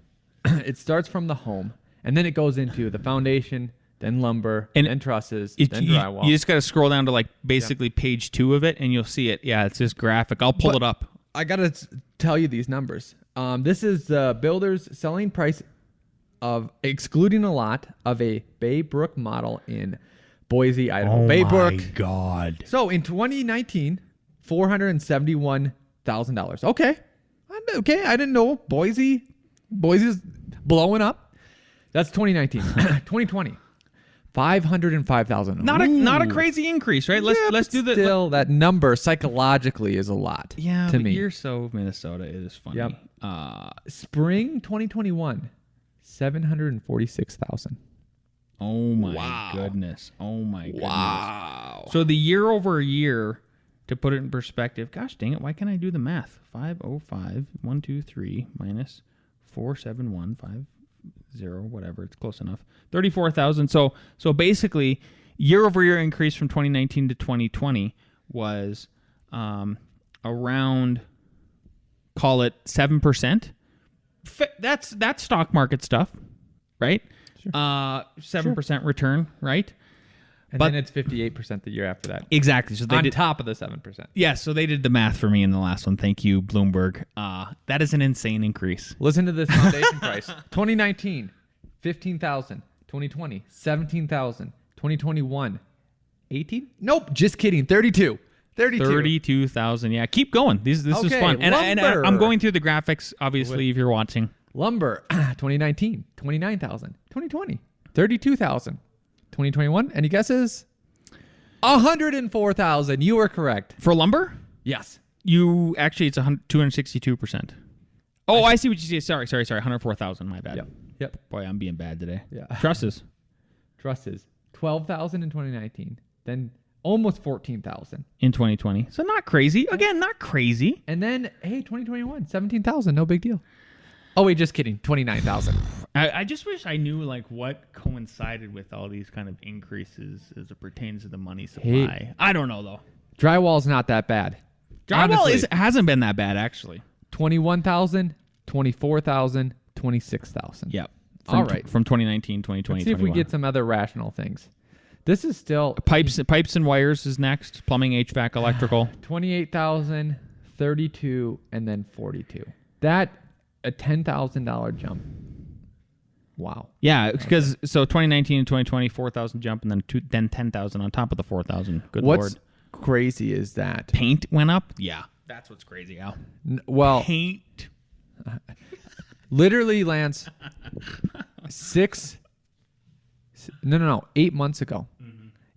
It starts from the home, and then it goes into the foundation, then lumber, And then trusses, It- then you, drywall. you just got to scroll down to like basically page 2 of it, and you'll see it. Yeah, it's this graphic. I'll pull it up. I gotta tell you these numbers. This is the builder's selling price of excluding a lot of a Baybrook model in Boise, Idaho. Baybrook. God. So in 2019, $471,000. Okay, I didn't know Boise's blowing up. That's 2019. 2020, 505,000. Not a crazy increase, right? Let's do the Still, that number psychologically is a lot. Yeah, to but me. you're so Minnesota. It is funny. Yep. Spring 2021, 746,000. Oh my goodness. Oh my goodness. Wow. So the year over year, to put it in perspective, gosh dang it, why can't I do the math? 505, 123 minus 47150, whatever, it's close enough. 34,000. So basically, year over year increase from 2019 to 2020 was around, call it 7%. That's stock market stuff, right? Sure. 7% return, right? And But- then it's 58% the year after that. Exactly. So they On did top of the 7%. Yeah, so they did the math for me in the last one. Thank you, Bloomberg. That is an insane increase. Listen to this foundation price. 2019, 15,000. 2020, 17,000. 2021, 18? Nope, just kidding. 32. 32,000. Yeah, keep going. This is Okay, fun. And lumber. I'm going through the graphics, obviously, if you're watching. Lumber, 2019, 29,000. 2020, 32,000. 2021, any guesses? 104,000. You were correct. For lumber, Yes. it's 262%. Oh, I see what you say. Sorry. 104,000. My bad. Yep. Boy, I'm being bad today. Yeah. Trusses. Trusses, 12,000 in 2019. Then almost 14,000. In 2020. So not crazy. Again, not crazy. And then, hey, 2021, 17,000. No big deal. Oh, wait, just kidding. 29,000. I just wish I knew like what coincided with all these kind of increases as it pertains to the money supply. I don't know though. Drywall's not that bad. Drywall Honestly. hasn't been that bad actually. 21,000, 24,000, 26,000. Yep. All right. From 2019, 2020, Let's see if we get some other rational things. This is still pipes and wires is next. Plumbing, HVAC, electrical. 28,000, 32, and then 42. That a $10,000 jump. Wow. Yeah, because so 2019 and 2020, 4,000 jump, and then 10,000 on top of the 4,000. Good What's lord. crazy is that Paint went up. Yeah, that's what's crazy, Al. well, Paint. literally, Lance, 8 months ago.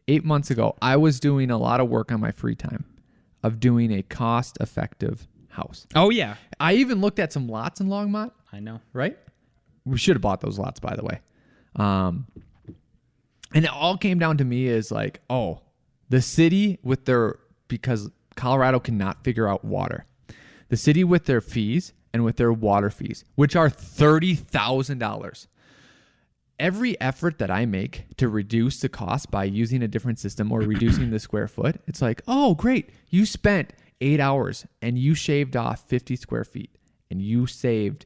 8 months ago, I was doing a lot of work on my free time of doing a cost-effective house. Oh yeah, I even looked at some lots in Longmont, I know. right? We should have bought those lots, by the way. And it all came down to me is like, oh, the city with because Colorado cannot figure out water. The city with their fees and with their water fees, which are $30,000. Every effort that I make to reduce the cost by using a different system or reducing the square foot, it's like, oh, great. You spent 8 hours and you shaved off 50 square feet and you saved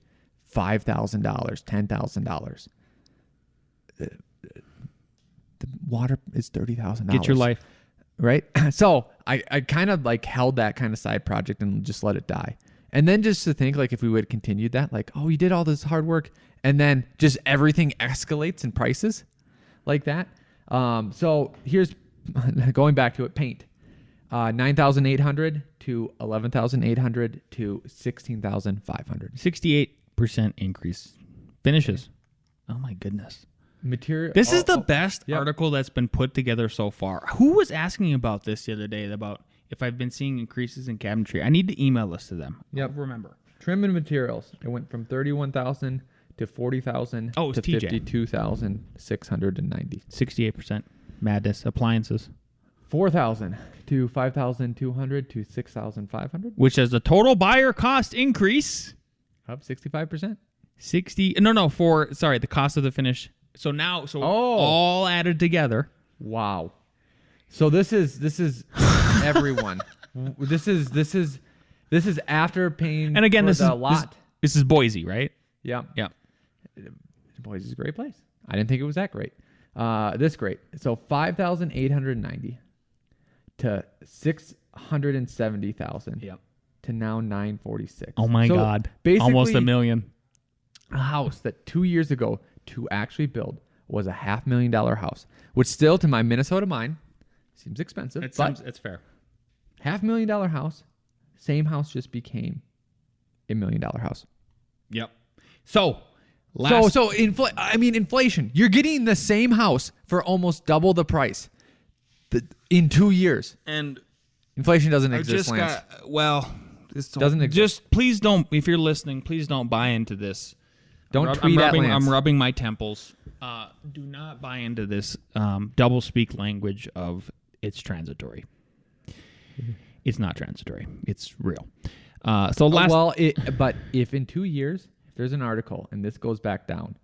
$5,000, $10,000. The water is $30,000. Get your life. Right? So I kind of like held that kind of side project and just let it die. And then just to think like if we would have continued that, like, oh, you did all this hard work and then just everything escalates in prices like that. So here's going back to it, paint. 9,800 to 11,800 to 16,500. 68% increase. Finishes. Oh my goodness. Material. This is the best Yep. article that's been put together so far. Who was asking about this the other day about if I've been seeing increases in cabinetry? I need to email this to them. Yep. I'll remember. Trim and materials. It went from 31,000 to 40,000 Oh, to it's TJ. 52,690. 68%. Madness. Appliances. 4,000 to 5,200 to 6,500. Which has a total buyer cost increase. Up 65%. The cost of the finish. So all added together. Wow. So this is everyone. This is after paying And again, for this the is lot. This is Boise, right? Yeah. Yeah. Boise is a great place. I didn't think it was that great. This great. So 5,890 to 670,000. Yep. To now 946. Oh my God. Basically, Almost $1 million. A house that 2 years ago to actually build was a $500,000 house, which still to my Minnesota mind seems expensive. It's fair. $500,000 house, same house just became $1 million house. Yep. So inflation. You're getting the same house for almost double the price in 2 years. And inflation doesn't exist, Lance. Doesn't exist. Just please don't, if you're listening, please don't buy into this. Don't tweet at Lance. I'm rubbing my temples. Do not buy into this double speak language of it's transitory. It's not transitory. It's real. But if in 2 years, if there's an article and this goes back down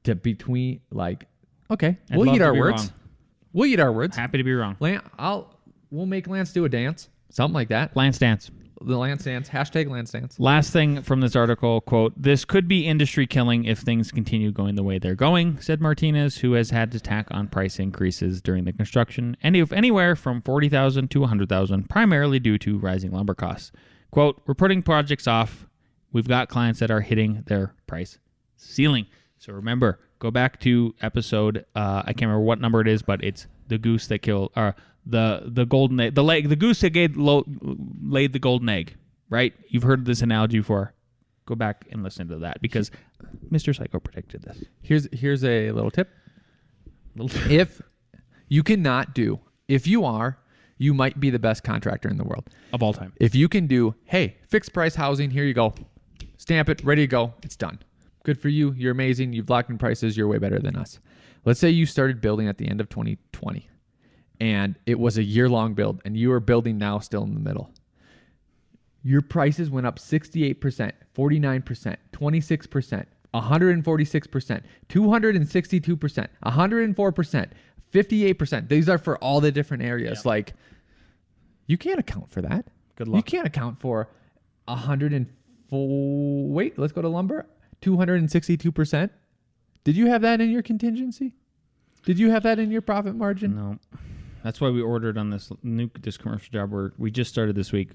to between we'll eat our words. Wrong. We'll eat our words. Happy to be wrong. We'll make Lance do a dance, something like that. Lance dance. The Lance dance. Hashtag Lance dance. Last thing from this article, quote, "This could be industry killing if things continue going the way they're going," said Martinez, who has had to tack on price increases during the construction, and of anywhere from $40,000 to $100,000, primarily due to rising lumber costs. Quote, "We're putting projects off. We've got clients that are hitting their price ceiling." So remember, go back to episode, I can't remember what number it is, but it's the goose that killed, the golden egg, the goose that laid the golden egg, right? You've heard this analogy before. Go back and listen to that because Mr. Cayko predicted this. Here's a little tip. If you cannot do, if you are, you might be the best contractor in the world. Of all time. If you can do, hey, fixed price housing, here you go. Stamp it, ready to go. It's done. Good for you. You're amazing. You've locked in prices. You're way better than us. Let's say you started building at the end of 2020 and it was a year-long build and you are building now still in the middle. Your prices went up 68%, 49%, 26%, 146%, 262%, 104%, 58%. These are for all the different areas. Yeah. You can't account for that. Good luck. You can't account for 104. Wait, let's go to lumber. 262%. Did you have that in your contingency? Did you have that in your profit margin? No. That's why we ordered on this commercial job where we just started this week.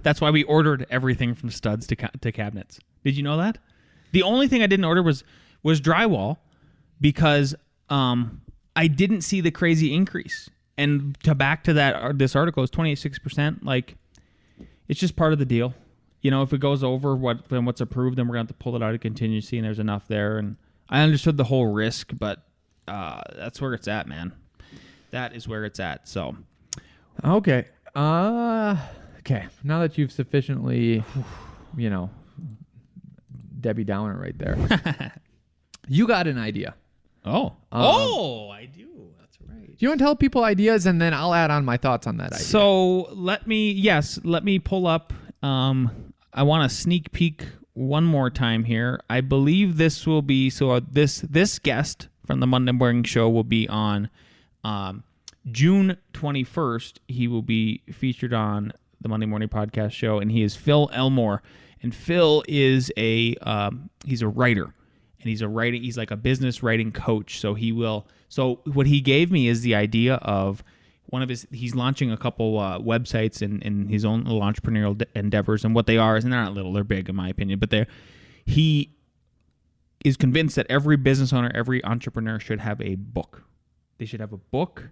That's why we ordered everything from studs to cabinets. Did you know that? The only thing I didn't order was drywall because I didn't see the crazy increase. And back to that, this article is 26%. It's just part of the deal. If it goes over what's approved, then we're going to have to pull it out of contingency, and there's enough there. And I understood the whole risk, but that's where it's at, man. That is where it's at. So, okay. Okay. Now that you've sufficiently, Debbie Downer right there, you got an idea. Oh, I do. That's right. Do you want to tell people ideas, and then I'll add on my thoughts on that idea? So let me pull up. I want to sneak peek one more time here. I believe this will be this guest from the Monday Morning Show will be on June 21st. He will be featured on the Monday Morning Podcast Show, and he is Phil Elmore. And Phil is he's a writer, and he's like a business writing coach. So what he gave me is the idea of he's launching a couple websites in his own little entrepreneurial endeavors, and what they are, and they're not little, they're big in my opinion, but he is convinced that every business owner, every entrepreneur should have a book. They should have a book,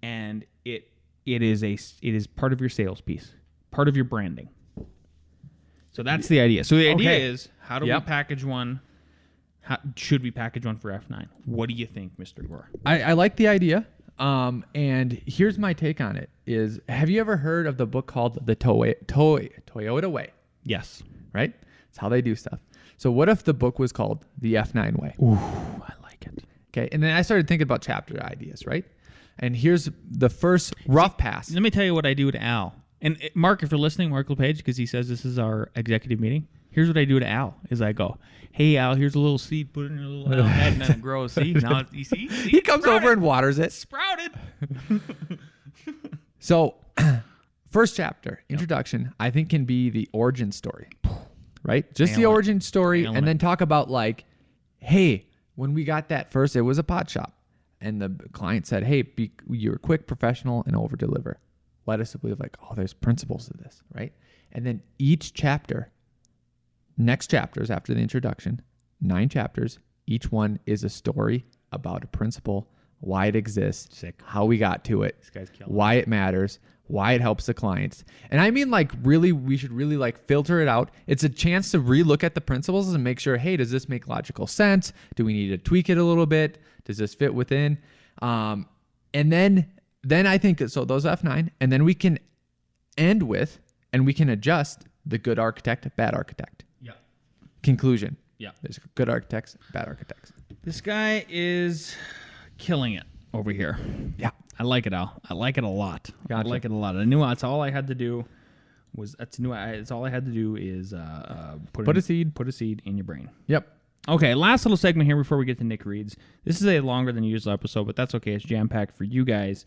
and it is part of your sales piece, part of your branding. So that's the idea. So the idea is, how do we package one? Should we package one for F9? What do you think, Mr. Gore? I like the idea. And here's my take on it is, have you ever heard of the book called The Toyota Way? Yes. Right? It's how they do stuff. So what if the book was called The F9 Way? Ooh, I like it. Okay. And then I started thinking about chapter ideas, right? And here's the first rough pass. Let me tell you what I do to Al. And Mark, if you're listening, Mark LePage, because he says this is our executive meeting, here's what I do to Al is I go, hey, Al, here's a little seed. Put it in your little head and then it grows. See? Now, you see? He comes over and waters it. Sprouted. So, first chapter, introduction, I think can be the origin story, right? Just the origin story, and then talk about hey, when we got that first, it was a pot shop. And the client said, hey, you're quick, professional, and over-deliver. Led us to believe like, oh, there's principles to this, right? And then each chapter, next chapters after the introduction, 9 chapters, each one is a story about a principle, why it exists, how we got to it, why it matters, why it helps the clients. And I mean, like, really, we should really like filter it out. It's a chance to relook at the principles and make sure, hey, does this make logical sense? Do we need to tweak it a little bit? Does this fit within? And then I think, so those F9, and then we can end with, and we can adjust the good architect, bad architect. Yeah. Conclusion. Yeah. There's good architects, bad architects. This guy is killing it over here. Yeah. I like it, Al. I like it a lot. Gotcha. I like it a lot. I knew that's all I had to do it's all I had to do is put a seed in your brain. Yep. Okay, last little segment here before we get to Nick Reads. This is a longer than usual episode, but that's okay. It's jam-packed for you guys.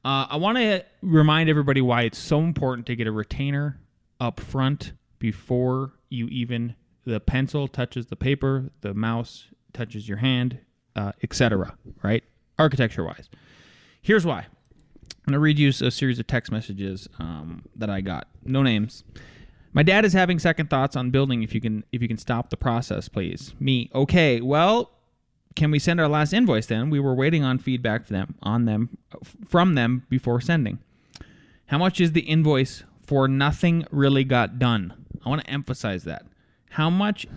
I want to remind everybody why it's so important to get a retainer up front before the pencil touches the paper, the mouse touches your hand, etc., right? Architecture-wise. Here's why. I'm going to read you a series of text messages that I got. No names. My dad is having second thoughts on building. If you can stop the process, please. Me. Okay. Well, can we send our last invoice then? We were waiting on feedback from them before sending. How much is the invoice for nothing really got done? I want to emphasize that. How much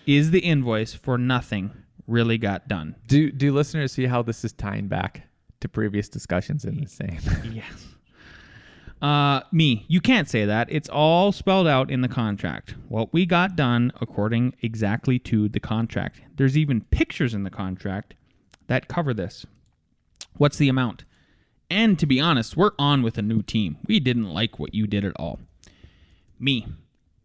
is the invoice for nothing really got done? Do listeners see how this is tying back to previous discussions in the same? Yes. Me, you can't say that. It's all spelled out in the contract. What we got done according exactly to the contract. There's even pictures in the contract that cover this. What's the amount? And to be honest, we're on with a new team. We didn't like what you did at all. Me,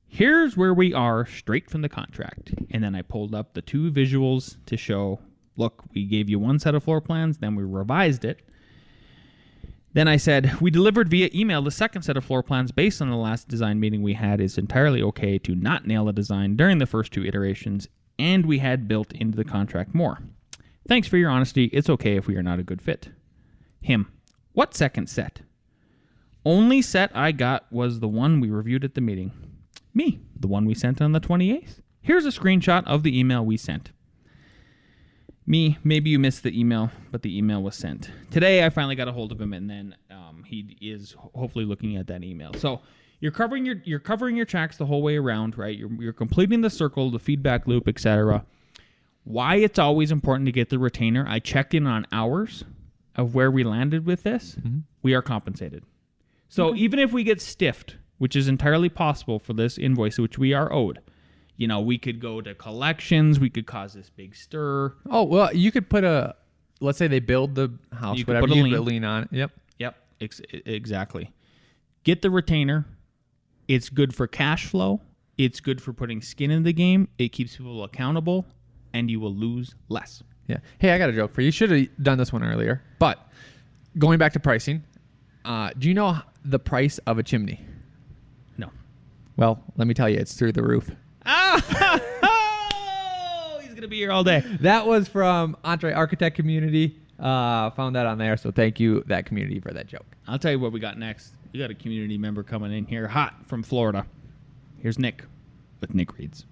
here's where we are straight from the contract. And then I pulled up the 2 visuals to show, look, we gave you 1 set of floor plans, then we revised it. Then I said, we delivered via email the second set of floor plans based on the last design meeting we had. It's entirely okay to not nail a design during the first 2 iterations, and we had built into the contract more. Thanks for your honesty. It's okay if we are not a good fit. Him, what second set? Only set I got was the one we reviewed at the meeting. Me, the one we sent on the 28th. Here's a screenshot of the email we sent. Me, maybe you missed the email, but the email was sent. Today, I finally got a hold of him, and then he is hopefully looking at that email. So you're covering your tracks the whole way around, right? You're completing the circle, the feedback loop, etc. Why it's always important to get the retainer? I checked in on hours of where we landed with this. Mm-hmm. We are compensated. So even if we get stiffed, which is entirely possible for this invoice, which we are owed. You know, we could go to collections. We could cause this big stir. Oh, well, you could put let's say they build the house, you whatever, could put you put a lien on it. Yep. Exactly. Get the retainer. It's good for cash flow. It's good for putting skin in the game. It keeps people accountable, and you will lose less. Yeah. Hey, I got a joke for you. You should have done this one earlier. But going back to pricing, do you know the price of a chimney? No. Well, let me tell you, it's through the roof. Oh, he's going to be here all day. That was from Entre Architect Community. Found that on there, so thank you, that community, for that joke. I'll tell you what we got next. We got a community member coming in here hot from Florida. Here's Nick with Nick Reads.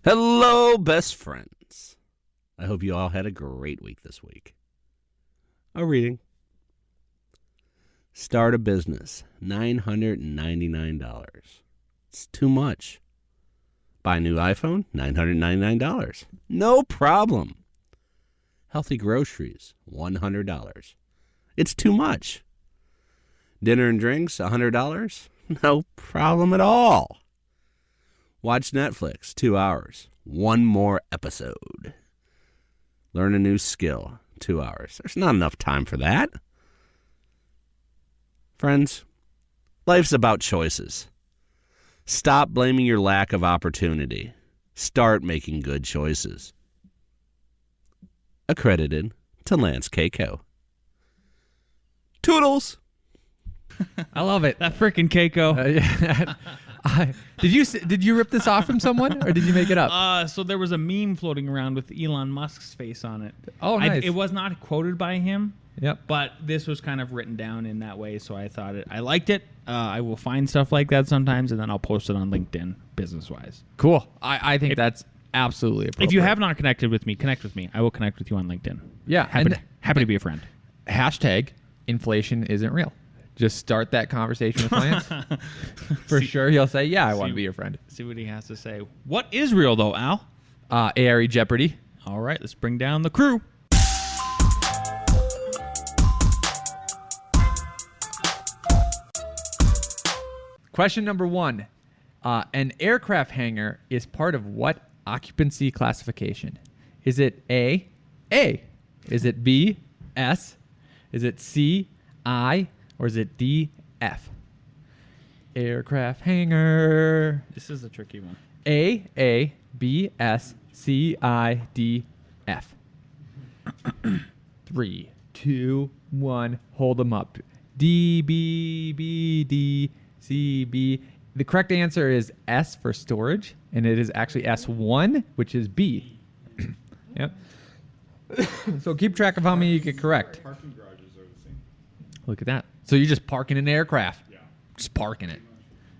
Hello, best friends. I hope you all had a great week this week. A reading. Start a business, $999. It's too much. Buy a new iPhone, $999. No problem. Healthy groceries, $100. It's too much. Dinner and drinks, $100. No problem at all. Watch Netflix, 2 hours. 1 more episode. Learn a new skill, 2 hours. There's not enough time for that. Friends, life's about choices. Stop blaming your lack of opportunity. Start making good choices. Accredited to Lance Cayko. Toodles! I love it. That frickin' Cayko. Yeah. Did you rip this off from someone or did you make it up? So there was a meme floating around with Elon Musk's face on it. Oh, nice. It was not quoted by him. Yep. But this was kind of written down in that way, so I thought I liked it. I will find stuff like that sometimes, and then I'll post it on LinkedIn, business-wise. Cool. I think that's absolutely appropriate. If you have not connected with me, connect with me. I will connect with you on LinkedIn. Yeah, Happy to be a friend. Hashtag inflation isn't real. Just start that conversation with Lance. For sure, he'll say, yeah, I want to be your friend. See what he has to say. What is real, though, Al? A.R.E. Jeopardy. All right, let's bring down the crew. Question number 1. An aircraft hangar is part of what occupancy classification? Is it A? Is it B? S? Is it C? I? Or is it D? F? Aircraft hangar. This is a tricky one. A, B, S, C, I, D, F. 3, 2, 1. Hold them up. D, B, B, D, C, B. The correct answer is S for storage, and it is actually S1, which is B. Yep. So keep track of how many you get correct. Parking garages are the same. Look at that. So you're just parking an aircraft. Yeah. Just parking it.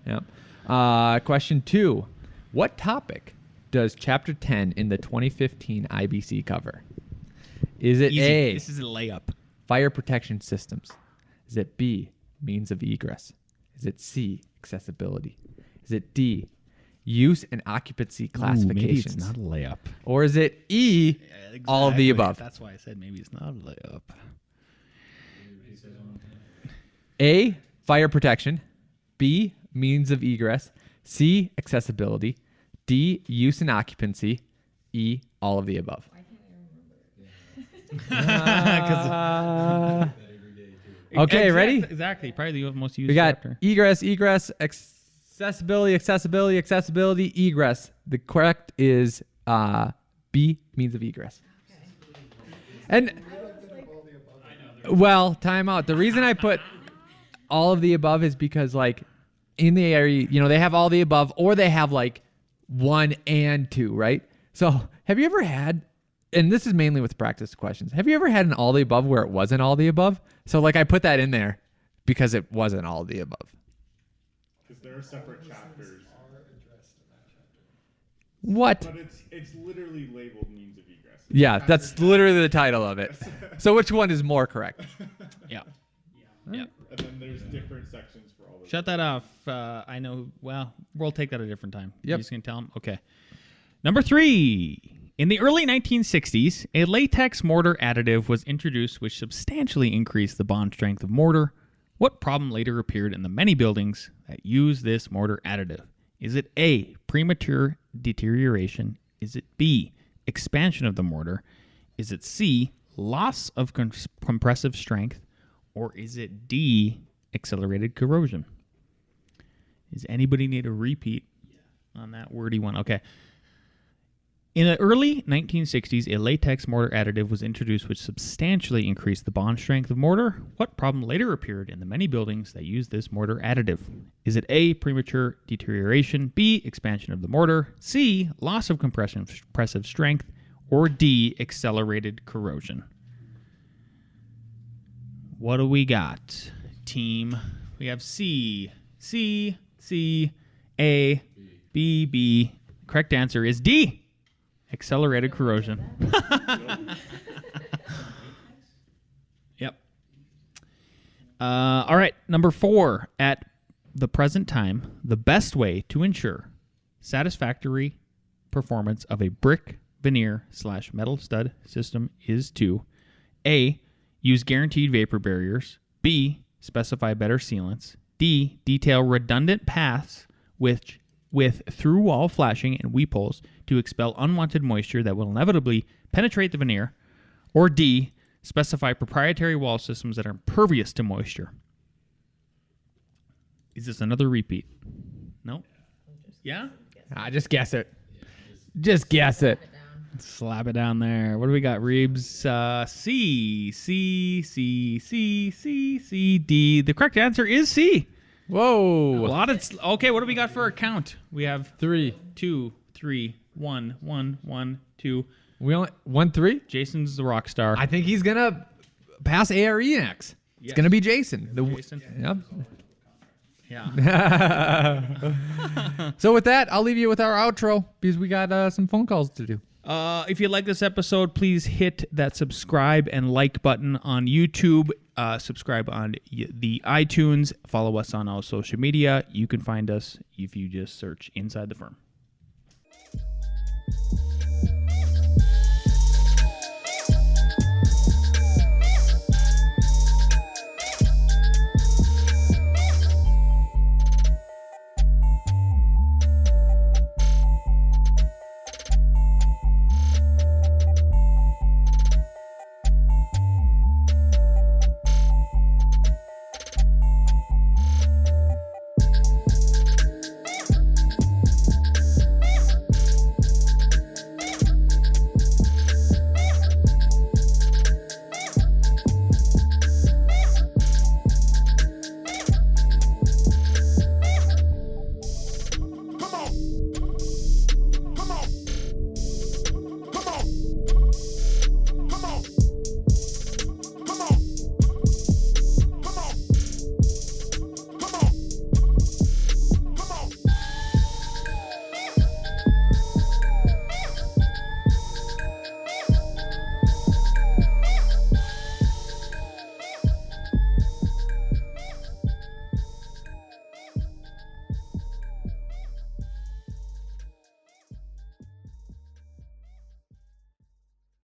Yep. Question 2. What topic does Chapter 10 in the 2015 IBC cover? Is it Easy. A, This is a layup. fire protection systems? Is it B, means of egress? Is it C, accessibility? Is it D, use and occupancy classifications? Maybe it's not a layup. Or is it E, all of the above? That's why I said maybe it's not a layup. A, fire protection. B, means of egress. C, accessibility. D, use and occupancy. E, all of the above. Okay, ready? Exactly. Probably the most used We got chapter. egress, accessibility, egress. The correct is B, means of egress. And well, time out. The reason I put all of the above is because like in the area, they have all the above or they have like 1 and 2, right? So have you ever had, and this is mainly with practice questions, have you ever had an all the above where it wasn't all the above? So like I put that in there because it wasn't all the above. Because there are separate chapters. What? But it's literally labeled means of egress. Yeah, that's literally the title of it. So which one is more correct? Yeah. And then there's different sections for all those. Shut that off. I know. Well, we'll take that a different time. Yep. You're just going to tell them? Okay. Number 3. In the early 1960s, a latex mortar additive was introduced which substantially increased the bond strength of mortar. What problem later appeared in the many buildings that use this mortar additive? Is it A, premature deterioration? Is it B, expansion of the mortar? Is it C, loss of compressive strength? Or is it D, accelerated corrosion? Does anybody need a repeat on that wordy one? Okay. In the early 1960s, a latex mortar additive was introduced which substantially increased the bond strength of mortar. What problem later appeared in the many buildings that use this mortar additive? Is it A, premature deterioration, B, expansion of the mortar, C, loss of compressive strength, or D, accelerated corrosion? What do we got, team? We have C, A, B. Correct answer is D. Accelerated corrosion. Yep. All right. Number 4. At the present time, the best way to ensure satisfactory performance of a brick veneer / metal stud system is to A, use guaranteed vapor barriers. B, specify better sealants. D, detail redundant paths with through-wall flashing and weep holes to expel unwanted moisture that will inevitably penetrate the veneer. Or D, specify proprietary wall systems that are impervious to moisture. Is this another repeat? No? Yeah? Just guess it. Just guess it. Slap it down there. What do we got, Reebs? C, D. The correct answer is C. Whoa. A lot of okay. What do we got for a count? We have 3. 2, 3, 1, 1, 1, 2. We only 1-3. Jason's the rock star. I think he's gonna pass A.R.E. next. It's Yes. gonna be Jason. Jason. Yep. Yeah. So with that, I'll leave you with our outro because we got some phone calls to do. If you like this episode, please hit that subscribe and like button on YouTube. Subscribe on the iTunes. Follow us on all social media. You can find us if you just search Inside the Firm.